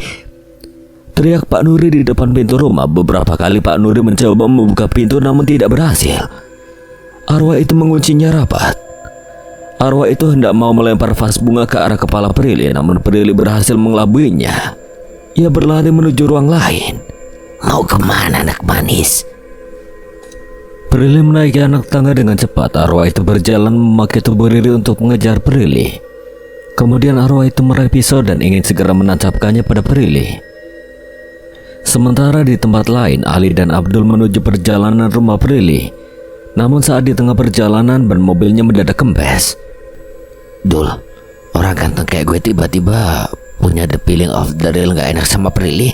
Teriak Pak Nuri di depan pintu rumah. Beberapa kali Pak Nuri mencoba membuka pintu namun tidak berhasil. Arwah itu menguncinya rapat. Arwah itu hendak mau melempar vas bunga ke arah kepala Prilly, namun Prilly berhasil mengelabuinya. Ia berlari menuju ruang lain. Mau kemana anak manis? Prilly menaiki anak tangga dengan cepat. Arwah itu berjalan memakai tubuh Riri untuk mengejar Prilly. Kemudian arwah itu meraih pisau dan ingin segera menancapkannya pada Prilly. Sementara di tempat lain, Ali dan Abdul menuju perjalanan rumah Prilly. Namun saat di tengah perjalanan, ban mobilnya mendadak kempes. Dul, orang ganteng kayak gue tiba-tiba punya the feeling of the real gak enak sama Prilly.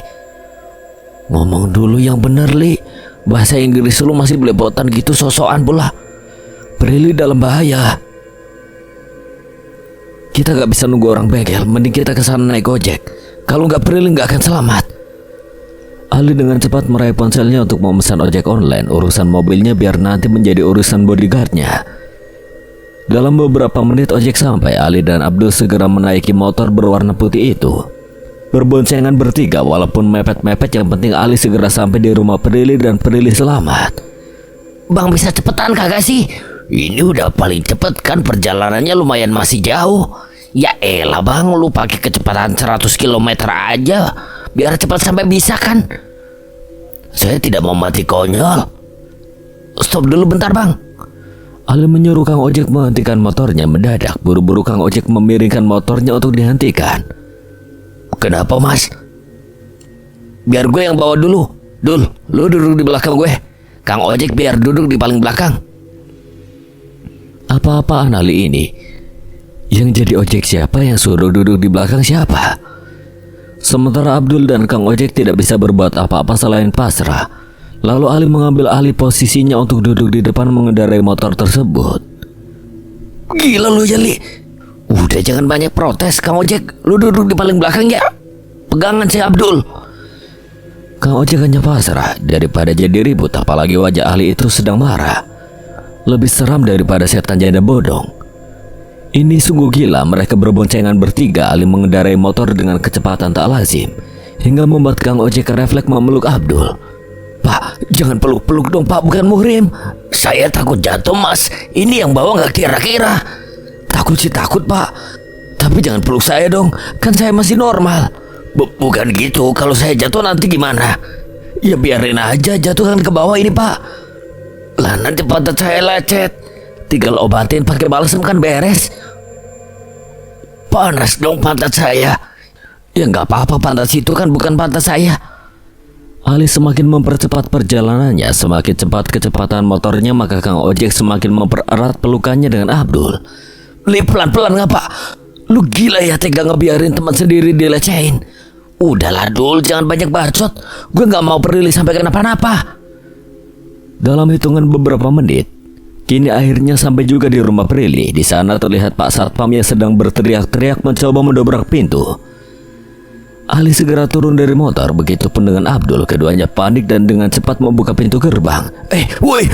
Ngomong dulu yang bener, Li. Bahasa Inggris lu masih belepotan gitu, sosokan pula. Prilly dalam bahaya. Kita gak bisa nunggu orang bengkel. Mending kita kesana naik ojek. Kalau gak, Prilly gak akan selamat. Ali dengan cepat meraih ponselnya untuk memesan ojek online. Urusan mobilnya biar nanti menjadi urusan bodyguardnya. Dalam beberapa menit ojek sampai. Ali dan Abdul segera menaiki motor berwarna putih itu. Berboncengan bertiga, walaupun mepet-mepet, yang penting Ali segera sampai di rumah Prilly dan Prilly selamat. Bang, bisa cepetan kagak sih? Ini udah paling cepet kan, perjalanannya lumayan masih jauh. Ya elah bang, lu pakai kecepatan 100 km aja biar cepat sampai bisa kan? Saya tidak mau mati konyol. Stop dulu bentar bang. Ali menyuruh Kang Ojek menghentikan motornya. Mendadak buru-buru Kang Ojek memiringkan motornya untuk dihentikan. Kenapa mas? Biar gue yang bawa dulu. Dul, lu duduk di belakang gue. Kang Ojek biar duduk di paling belakang. Apa-apaan Ali ini? Yang jadi ojek siapa? Yang suruh duduk di belakang siapa? Sementara Abdul dan Kang Ojek tidak bisa berbuat apa-apa selain pasrah. Lalu Ali mengambil alih posisinya untuk duduk di depan mengendarai motor tersebut. Gila lu Jali. Udah jangan banyak protes Kang Ojek. Lu duduk di paling belakang ya. Pegangan si Abdul. Kang Ojek hanya pasrah. Daripada jadi ribut, apalagi wajah Ali itu sedang marah. Lebih seram daripada setan janda bodong. Ini sungguh gila. Mereka berboncengan bertiga. Ali mengendarai motor dengan kecepatan tak lazim, hingga membuat Kang Ojek refleks memeluk Abdul. Pak, jangan peluk-peluk dong pak, bukan muhrim. Saya takut jatuh mas. Ini yang bawa gak kira-kira. Takut sih takut pak, tapi jangan peluk saya dong. Kan saya masih normal. Bukan gitu, kalau saya jatuh nanti gimana? Ya biarin aja, jatuh kan ke bawah ini pak. Lah nanti pantat saya lecet. Tinggal obatin pakai balsam kan beres. Panas dong pantat saya. Ya nggak apa-apa, pantat situ kan bukan pantat saya. Ali semakin mempercepat perjalanannya. Semakin cepat kecepatan motornya, maka Kang Ojek semakin mempererat pelukannya dengan Abdul. Li, pelan-pelan nggak pak? Lu gila ya tega ngebiarin teman sendiri dilecehin. Udahlah Dul, jangan banyak bacot. Gue gak mau Prilly sampai kenapa-napa. Dalam hitungan beberapa menit, kini akhirnya sampai juga di rumah Prilly. Di sana terlihat Pak Satpam yang sedang berteriak-teriak mencoba mendobrak pintu. Ali segera turun dari motor, begitupun dengan Abdul. Keduanya panik dan dengan cepat membuka pintu gerbang. Woi,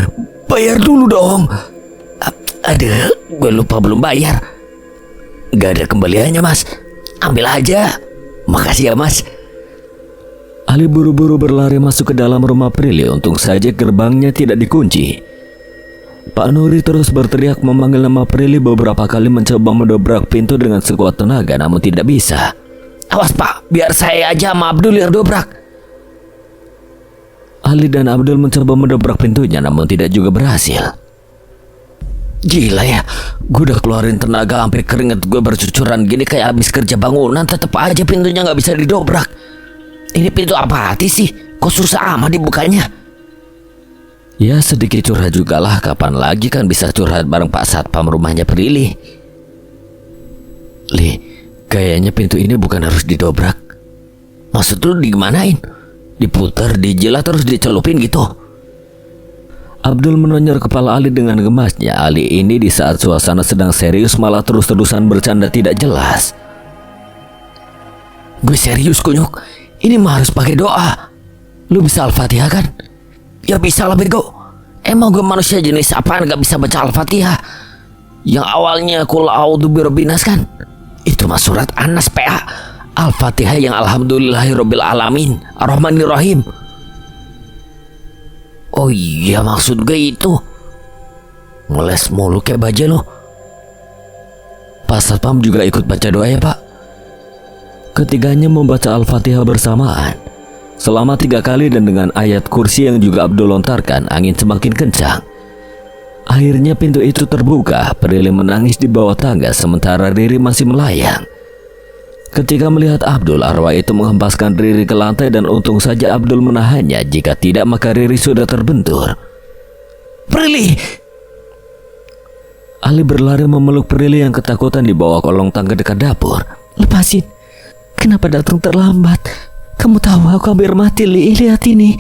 bayar dulu dong. Aduh, gue lupa belum bayar. Gak ada kembaliannya mas. Ambil aja. Makasih ya mas. Ali buru-buru berlari masuk ke dalam rumah Prilly. Untung saja gerbangnya tidak dikunci. Pak Nuri terus berteriak memanggil nama Prilly beberapa kali, mencoba mendobrak pintu dengan sekuat tenaga, namun tidak bisa. Awas pak, biar saya aja sama Abdul yang dobrak. Ali dan Abdul mencoba mendobrak pintunya, namun tidak juga berhasil. Gila ya, gue udah keluarin tenaga sampai keringet gue bercucuran gini kayak habis kerja bangunan, tetep aja pintunya nggak bisa didobrak. Ini pintu apa hati sih? Kok susah amat dibukanya? Ya sedikit curhat juga lah, kapan lagi kan bisa curhat bareng Pak Satpam rumahnya Prilly. Li, kayaknya pintu ini bukan harus didobrak. Maksud lu digimanain? Diputer, dijilat terus dicelupin gitu? Abdul menonyor kepala Ali dengan gemasnya. Ali ini di saat suasana sedang serius malah terus-terusan bercanda tidak jelas. Gue serius Kunyuk, ini mah harus pakai doa. Lu bisa Al-Fatihah kan? Ya bisa lah bego. Emang gue manusia jenis apaan gak bisa baca Al-Fatihah? Yang awalnya Qul a'udzu birabbinas kan? Itu mah surat An-Nas PA. Al-Fatihah yang alhamdulillahirabbil alamin ar-rahmanir rahim. Oh iya, maksud gue itu. Ngeles mulu kayak baja lo. Pak Satpam juga ikut baca doa ya pak. Ketiganya membaca Al-Fatihah bersamaan selama 3 kali, dan dengan ayat kursi yang juga Abdul lontarkan, angin semakin kencang. Akhirnya pintu itu terbuka. Prilly menangis di bawah tangga sementara Riri masih melayang. Ketika melihat Abdul, arwah itu menghempaskan Riri ke lantai dan untung saja Abdul menahannya. Jika tidak maka Riri sudah terbentur. Prilly! Ali berlari memeluk Prilly yang ketakutan di bawah kolong tangga dekat dapur. Lepasin. Kenapa datang terlambat? Kamu tahu aku hampir mati, Li. Lihat ini.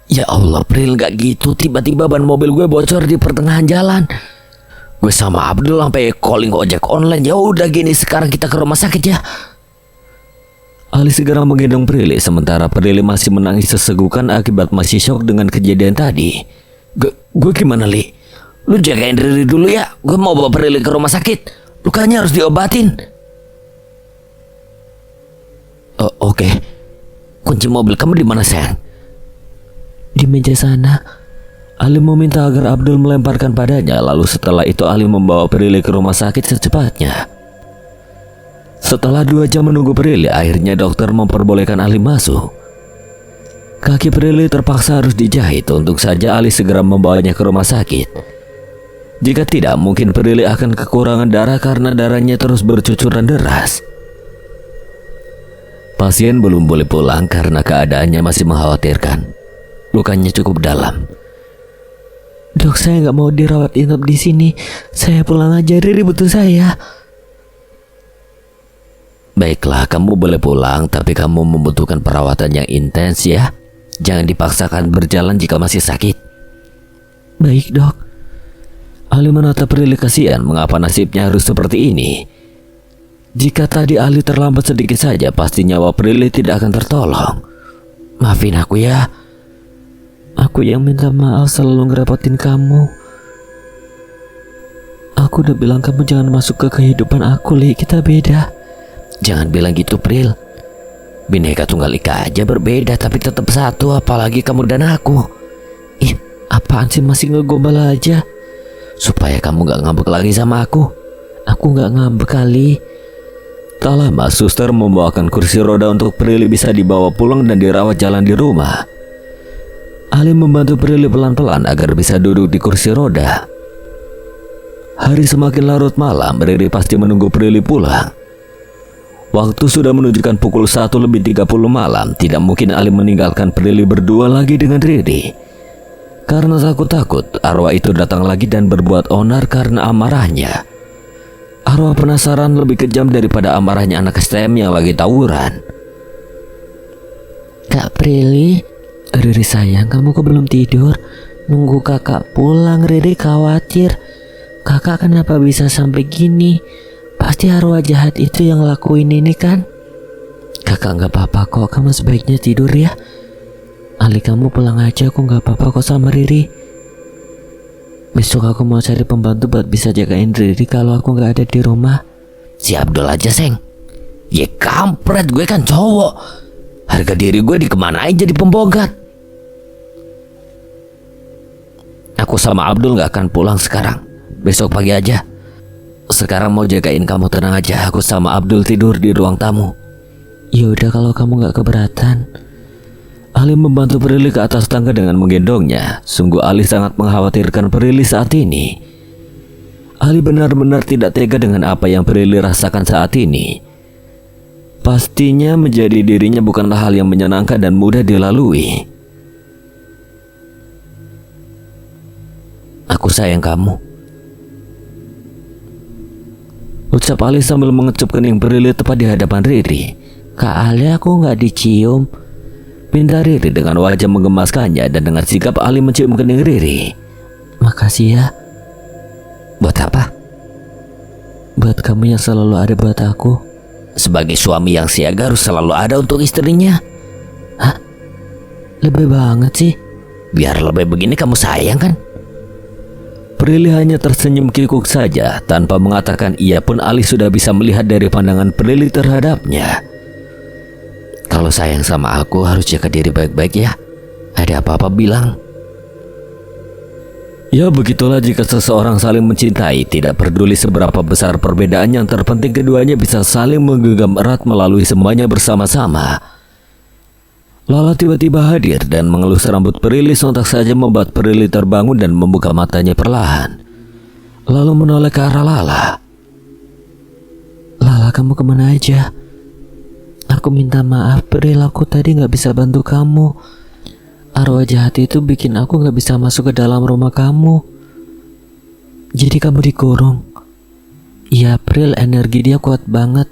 Ya Allah Pril, gak gitu. Tiba-tiba ban mobil gue bocor di pertengahan jalan. Gue sama Abdul sampai calling ojek online. Ya udah gini, sekarang kita ke rumah sakit ya. Ali segera menggendong Prilly sementara Prilly masih menangis sesegukan akibat masih syok dengan kejadian tadi. Gue gimana Li? Lu jagain Riri dulu ya. Gue mau bawa Prilly ke rumah sakit. Lukanya harus diobatin. Oke. Kunci mobil kamu di mana sayang? Di meja sana. Ali meminta agar Abdul melemparkan padanya. Lalu setelah itu Ali membawa Prilly ke rumah sakit secepatnya. Setelah 2 jam menunggu Prilly, akhirnya dokter memperbolehkan Ali masuk. Kaki Prilly terpaksa harus dijahit. Untung saja Ali segera membawanya ke rumah sakit. Jika tidak, mungkin Prilly akan kekurangan darah karena darahnya terus bercucuran deras. Pasien belum boleh pulang karena keadaannya masih mengkhawatirkan. Lukanya cukup dalam. Dok, saya nggak mau dirawat inap di sini. Saya pulang aja, Riri butuh saya. Baiklah, kamu boleh pulang, tapi kamu membutuhkan perawatan yang intens ya. Jangan dipaksakan berjalan jika masih sakit. Baik dok. Ali menatap Prilly kasihan, mengapa nasibnya harus seperti ini. Jika tadi Ali terlambat sedikit saja, pasti nyawa Prilly tidak akan tertolong. Maafin aku ya. Aku yang minta maaf selalu ngerepotin kamu. Aku udah bilang kamu jangan masuk ke kehidupan aku, Li. Kita beda. Jangan bilang gitu, Pril. Bineka Tunggal Ika aja berbeda, tapi tetap satu, apalagi kamu dan aku. Ih, apaan sih, masih ngegombal aja. Supaya kamu gak ngambek lagi sama aku. Aku gak ngambek kali. Tak lama, suster membawakan kursi roda untuk Prilly bisa dibawa pulang dan dirawat jalan di rumah. Ali membantu Prilly pelan-pelan agar bisa duduk di kursi roda. Hari semakin larut malam, Riri pasti menunggu Prilly pulang. Waktu sudah menunjukkan pukul 1:30 malam. Tidak mungkin Ali meninggalkan Prilly berdua lagi dengan Riri. Karena takut arwah itu datang lagi dan berbuat onar karena amarahnya. Arwah penasaran lebih kejam daripada amarahnya anak STM yang lagi tawuran. Kak Prilly, Riri sayang, kamu kok belum tidur? Nunggu kakak pulang, Riri khawatir. Kakak kenapa bisa sampai gini? Pasti arwah jahat itu yang lakuin ini kan? Kakak gak apa-apa kok, kamu sebaiknya tidur ya. Ali kamu pulang aja, aku gak apa-apa kok sama Riri. Besok aku mau cari pembantu buat bisa jagain Riri kalau aku gak ada di rumah. Si Abdul aja, Seng. Ya kampret, gue kan cowok. Harga diri gue dikemanain jadi pembogat. Aku sama Abdul gak akan pulang sekarang. Besok pagi aja. Sekarang mau jagain kamu, tenang aja. Aku sama Abdul tidur di ruang tamu. Ya udah kalau kamu gak keberatan. Ali membantu Prilly ke atas tangga dengan menggendongnya. Sungguh Ali sangat mengkhawatirkan Prilly saat ini. Ali benar-benar tidak tega dengan apa yang Prilly rasakan saat ini. Pastinya menjadi dirinya bukanlah hal yang menyenangkan dan mudah dilalui. Aku sayang kamu, ucap Ali sambil mengecup kening Prilly tepat di hadapan Riri. Kak Ali, aku gak dicium, pinta Riri dengan wajah menggemaskannya, dan dengan sikap Ali mencium kening Riri. Makasih ya. buat apa? Buat kamu yang selalu ada buat aku. Sebagai suami yang siaga harus selalu ada untuk istrinya. Hah? Lebih banget sih. Biar lebih begini kamu sayang kan? Prilly hanya tersenyum kikuk saja. Tanpa mengatakan iya pun Ali sudah bisa melihat dari pandangan Prilly terhadapnya. Kalau sayang sama aku harus jaga diri baik-baik ya. Ada apa-apa bilang. Ya begitulah jika seseorang saling mencintai. Tidak peduli seberapa besar perbedaan, yang terpenting keduanya bisa saling menggenggam erat melalui semuanya bersama-sama. Lala tiba-tiba hadir dan mengelus rambut Prilly, sontak saja membuat Prilly terbangun dan membuka matanya perlahan. Lalu menoleh ke arah Lala. Lala, kamu kemana aja? Aku minta maaf Pril, aku tadi gak bisa bantu kamu. Arwah jahat itu bikin aku gak bisa masuk ke dalam rumah kamu. Jadi kamu dikurung. Iya Pril, energi dia kuat banget.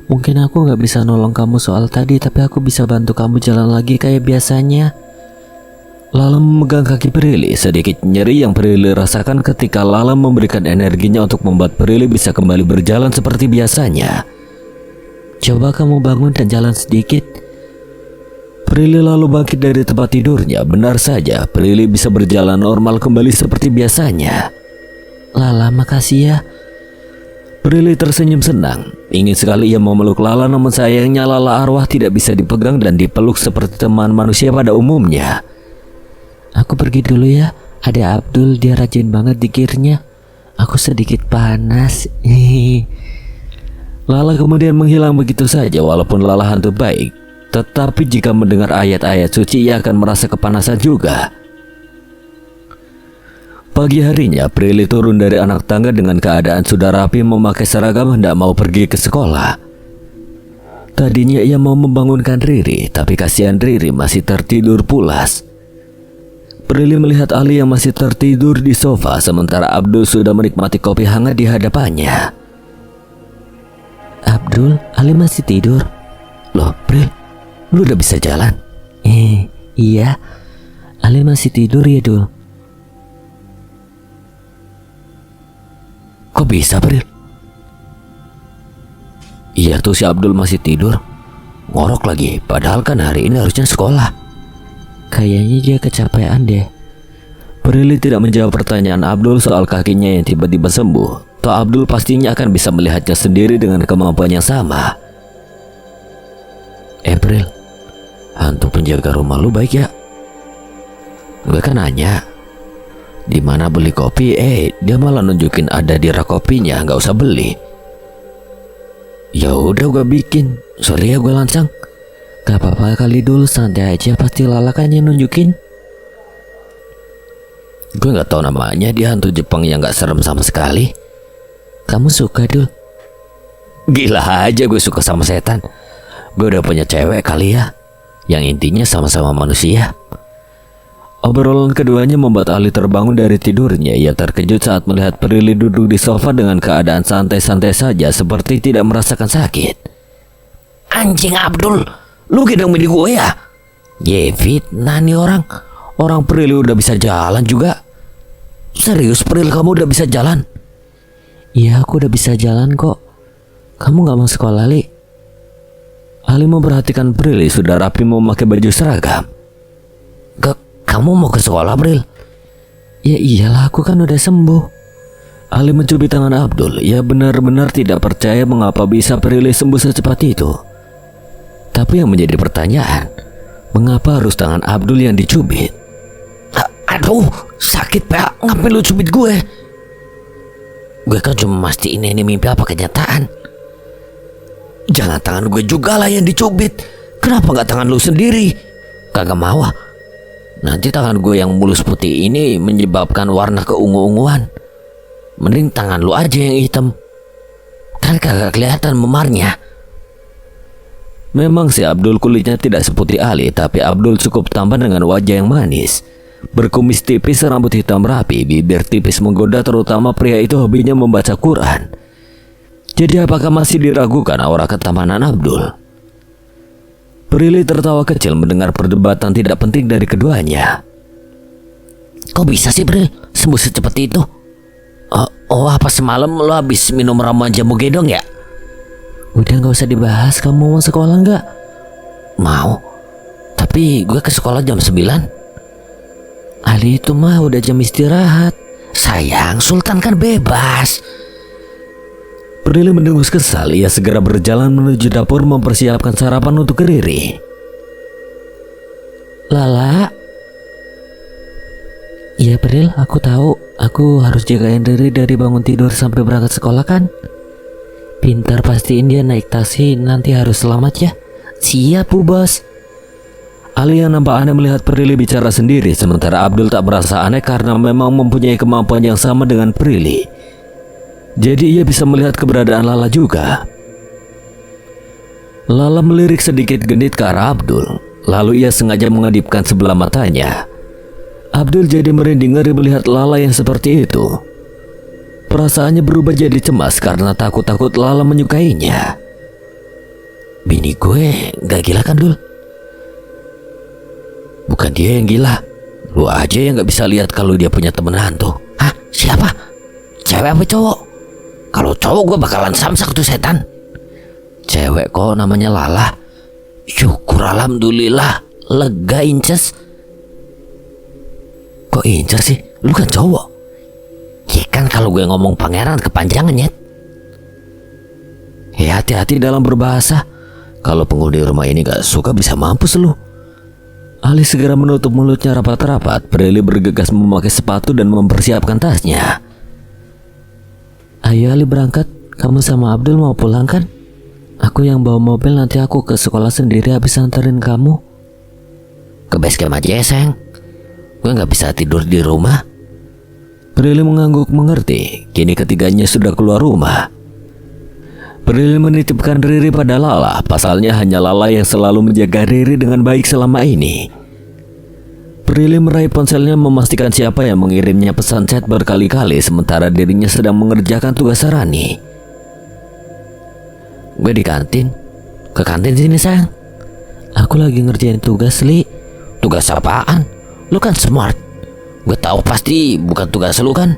Mungkin aku gak bisa nolong kamu soal tadi, tapi aku bisa bantu kamu jalan lagi kayak biasanya. Lala memegang kaki Prilly. Sedikit nyeri yang Prilly rasakan ketika Lala memberikan energinya untuk membuat Prilly bisa kembali berjalan seperti biasanya. Coba kamu bangun dan jalan sedikit. Prilly lalu bangkit dari tempat tidurnya. Benar saja, Prilly bisa berjalan normal kembali seperti biasanya. Lala, makasih ya. Prilly tersenyum senang. Ingin sekali ia memeluk Lala, namun sayangnya Lala arwah tidak bisa dipegang dan dipeluk seperti teman manusia pada umumnya. Aku pergi dulu ya. Ada Abdul, dia rajin banget dikirnya. Aku sedikit panas. Lala kemudian menghilang begitu saja. Walaupun Lala hantu baik, tetapi jika mendengar ayat-ayat suci ia akan merasa kepanasan juga. Pagi harinya Prilly turun dari anak tangga dengan keadaan sudah rapi, memakai seragam, hendak mau pergi ke sekolah. Tadinya ia mau membangunkan Riri, tapi kasihan Riri masih tertidur pulas. Prilly melihat Ali yang masih tertidur di sofa, sementara Abdul sudah menikmati kopi hangat di hadapannya. Abdul, Ali masih tidur. Loh Pril, lu udah bisa jalan? Iya, Ali masih tidur ya Dul. Kok bisa Pril? Iya tuh, si Abdul masih tidur. Ngorok lagi, padahal kan hari ini harusnya sekolah. Kayaknya dia kecapean deh. Prilly tidak menjawab pertanyaan Abdul soal kakinya yang tiba-tiba sembuh. Toh Abdul pastinya akan bisa melihatnya sendiri dengan kemampuan yang sama. Pril, hantu penjaga rumah lu baik ya? Gue kan nanya di mana beli kopi, dia malah nunjukin ada di rak kopinya, nggak usah beli. Ya udah gue bikin, sorry ya gue lancang. Gak apa-apa kali Dul, santai aja, pasti Lala kan yang nunjukin. Gue nggak tahu namanya, dia hantu Jepang yang nggak serem sama sekali. Kamu suka Dul? Gila aja gue suka sama setan. Gue udah punya cewek kali ya, yang intinya sama-sama manusia. Obrolan keduanya membuat Ali terbangun dari tidurnya. Ia terkejut saat melihat Prilly duduk di sofa dengan keadaan santai-santai saja, seperti tidak merasakan sakit. Anjing Abdul, lu gedong mini gue ya? Ye fitnah nih orang. Orang Prilly udah bisa jalan juga. Serius Pril, kamu udah bisa jalan? Iya, aku udah bisa jalan kok. Kamu gak mau sekolah, Li? Ali memperhatikan Prilly sudah rapi memakai baju seragam. Kamu mau ke sekolah, Pril? Ya iyalah, aku kan udah sembuh. Ali mencubit tangan Abdul. Ia benar-benar tidak percaya mengapa bisa Prilly sembuh secepat itu. Tapi yang menjadi pertanyaan, mengapa harus tangan Abdul yang dicubit? Aduh, sakit Pak. Ngapain lu cubit gue? Gue kan cuma mastiin ini mimpi apa kenyataan. Jangan tangan gue juga lah yang dicubit. Kenapa gak tangan lu sendiri? Kagak mau ah. Nanti tangan gue yang mulus putih ini menyebabkan warna keungu-unguan. Mending tangan lu aja yang hitam. Kan kagak kelihatan memarnya. Memang si Abdul kulitnya tidak seputih Ali, tapi Abdul cukup tampan dengan wajah yang manis. Berkumis tipis, rambut hitam rapi, bibir tipis menggoda, terutama pria itu hobinya membaca Quran. Jadi apakah masih diragukan aura ketamanan Abdul? Prilly tertawa kecil mendengar perdebatan tidak penting dari keduanya. Kok bisa sih Pril sembuh secepat itu? Oh apa semalam lo habis minum ramuan jamu gedong ya? Udah gak usah dibahas, kamu mau sekolah gak? Mau. Tapi gue ke sekolah jam 9. Ali itu mah udah jam istirahat. Sayang, Sultan kan bebas. Prilly mendengus kesal. Ia segera berjalan menuju dapur mempersiapkan sarapan untuk Riri. Lala. Iya Pril, aku tahu. Aku harus jagain Riri dari bangun tidur sampai berangkat sekolah kan? Pintar, pastiin dia naik taksi, nanti harus selamat ya. Siap Bu Bos. Ali yang nampak aneh melihat Prilly bicara sendiri, sementara Abdul tak merasa aneh karena memang mempunyai kemampuan yang sama dengan Prilly. Jadi ia bisa melihat keberadaan Lala juga. Lala melirik sedikit genit ke arah Abdul. Lalu ia sengaja mengedipkan sebelah matanya. Abdul jadi merinding ngeri melihat Lala yang seperti itu. Perasaannya berubah jadi cemas karena takut-takut Lala menyukainya. Bini gue gak gila kan Dul? Bukan dia yang gila. Lu aja yang gak bisa lihat kalau dia punya temen hantu. Hah? Siapa? Cewek apa cowok? Kalau cowok gue bakalan samsak tuh setan. Cewek kok, namanya Lala. Syukur alhamdulillah. Lega inces. Kok inces sih? Lu kan cowok. Ya kan kalau gue ngomong pangeran kepanjangan ya. Hati-hati dalam berbahasa. Kalau penghuni rumah ini gak suka bisa mampus lu. Ali segera menutup mulutnya rapat-rapat. Prilly bergegas memakai sepatu dan mempersiapkan tasnya. Ayo Ali berangkat, kamu sama Abdul mau pulang kan? Aku yang bawa mobil, nanti aku ke sekolah sendiri habis anterin kamu. Ke base camp aja ya sayang. Gue gak bisa tidur di rumah. Prilly mengangguk mengerti. Kini ketiganya sudah keluar rumah. Prilly menitipkan Riri pada Lala. Pasalnya hanya Lala yang selalu menjaga Riri dengan baik selama ini. Prilly meraih ponselnya memastikan siapa yang mengirimnya pesan chat berkali-kali sementara dirinya sedang mengerjakan tugas Rani. Gue di kantin. Ke kantin sini sayang. Aku lagi ngerjain tugas Li. Tugas apaan? Lu kan smart. Gue tahu pasti bukan tugas lu kan.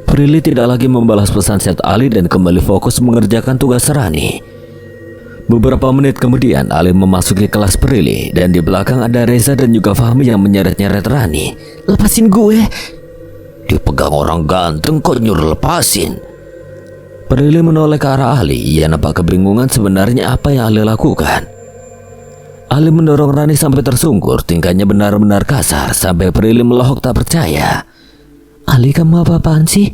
Prilly tidak lagi membalas pesan chat Ali dan kembali fokus mengerjakan tugas Rani. Beberapa menit kemudian Ali memasuki kelas Prilly dan di belakang ada Reza dan juga Fahmi yang menyeret-nyeret Rani. Lepasin gue. Dipegang orang ganteng kok nyuruh lepasin. Prilly menoleh ke arah Ali. Ia nampak kebingungan sebenarnya apa yang Ali lakukan. Ali mendorong Rani sampai tersungkur. Tingkahnya benar-benar kasar sampai Prilly melohok tak percaya. Ali, kamu apa-apaan sih?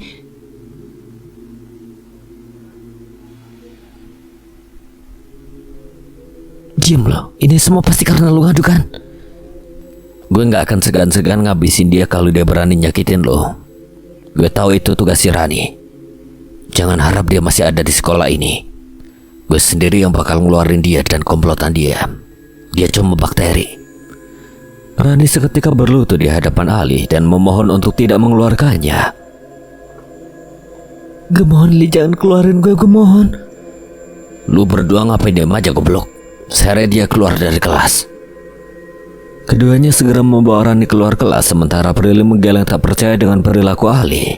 Diam lo, ini semua pasti karena lu ngadu kan? Gue gak akan segan-segan ngabisin dia kalau dia berani nyakitin lo. Gue tahu itu tugas si Rani. Jangan harap dia masih ada di sekolah ini. Gue sendiri yang bakal ngeluarin dia dan komplotan dia. Dia cuma bakteri. Rani seketika berlutut di hadapan Ali dan memohon untuk tidak mengeluarkannya. Gue mohon Li, jangan keluarin gue mohon. Lu berdua ngapain diam aja goblok? Seret dia keluar dari kelas. Keduanya segera membawa Rani keluar kelas sementara Prilly menggeleng tak percaya dengan perilaku Ali.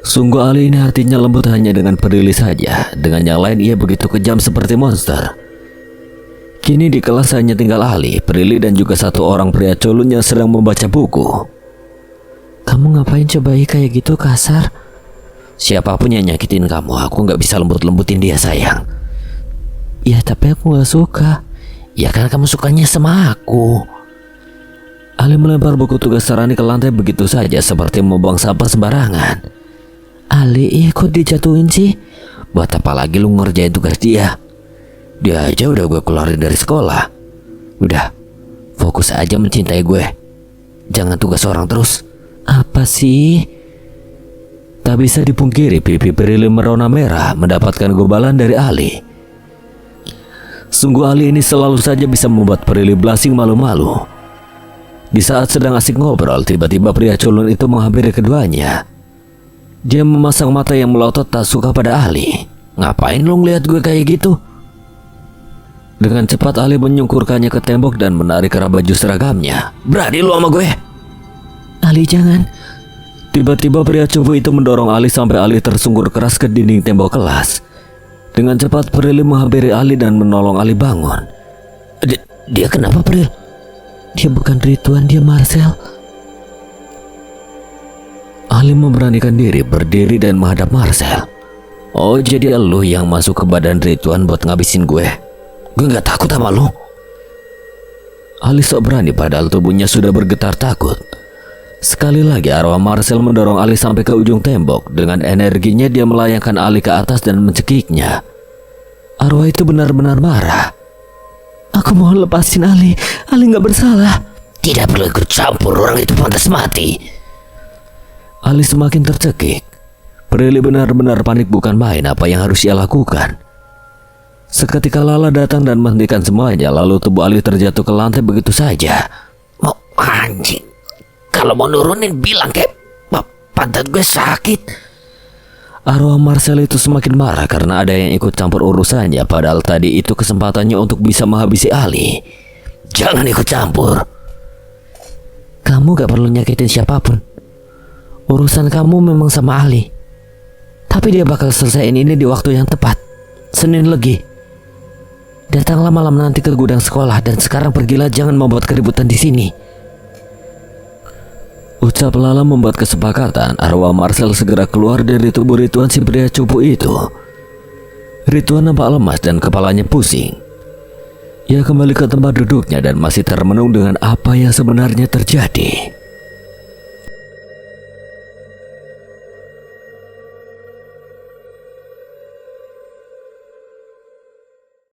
Sungguh Ali ini hatinya lembut hanya dengan Prilly saja. Dengan yang lain ia begitu kejam seperti monster. Kini di kelas hanya tinggal Ali, Prilly dan juga satu orang pria culun yang sedang membaca buku. Kamu ngapain coba kayak gitu kasar? Siapapun yang nyakitin kamu, aku gak bisa lembut-lembutin dia sayang. Ya tapi aku gak suka. Ya karena kamu sukanya sama aku. Ali melempar buku tugas Rani ke lantai begitu saja seperti membuang sampah sembarangan. Ali, kok dijatuhin sih? Buat apa lagi lu ngerjain tugas dia? Dia aja udah gue keluarin dari sekolah. Udah, fokus aja mencintai gue. Jangan tugas orang terus. Apa sih? Tak bisa dipungkiri pipi Prilly merona merah mendapatkan gobalan dari Ali. Sungguh Ali ini selalu saja bisa membuat Prilly blasing malu-malu. Di saat sedang asik ngobrol, tiba-tiba pria culun itu menghampiri keduanya. Dia memasang mata yang melotot tak suka pada Ali. Ngapain lu ngeliat gue kayak gitu? Dengan cepat Ali menyungkurkannya ke tembok dan menarik kerah baju seragamnya. Berani lu sama gue? Ali jangan. Tiba-tiba pria cupu itu mendorong Ali sampai Ali tersungkur keras ke dinding tembok kelas. Dengan cepat Prilly menghampiri Ali dan menolong Ali bangun. Dia kenapa Pril? Dia bukan Ridwan, dia Marcel. Ali memberanikan diri berdiri dan menghadap Marcel. Oh jadi lu yang masuk ke badan Ridwan buat ngabisin gue? Gue gak takut sama lu. Ali sok berani padahal tubuhnya sudah bergetar takut. Sekali lagi arwah Marcel mendorong Ali sampai ke ujung tembok. Dengan energinya dia melayangkan Ali ke atas dan mencekiknya. Arwah itu benar-benar marah. Aku mohon lepasin Ali. Ali gak bersalah. Tidak perlu ikut campur, orang itu pantas mati. Ali semakin tercekik. Prilly benar-benar panik bukan main apa yang harus ia lakukan. Seketika Lala datang dan menghentikan semuanya. Lalu tubuh Ali terjatuh ke lantai begitu saja. Mau anjing. Kalau mau nurunin bilang kayak pantat gue sakit. Arwah Marcel itu semakin marah karena ada yang ikut campur urusannya. Padahal tadi itu kesempatannya untuk bisa menghabisi Ali. Jangan ikut campur. Kamu gak perlu nyakitin siapapun. Urusan kamu memang sama Ali. Tapi dia bakal selesaiin ini di waktu yang tepat. Senin Legi. Datanglah malam nanti ke gudang sekolah dan sekarang pergilah, jangan membuat keributan di sini. Ucap Lala membuat kesepakatan. Arwah Marcel segera keluar dari tubuh Ridwan si pria cupu itu. Ridwan nampak lemas dan kepalanya pusing. Ia kembali ke tempat duduknya dan masih termenung dengan apa yang sebenarnya terjadi.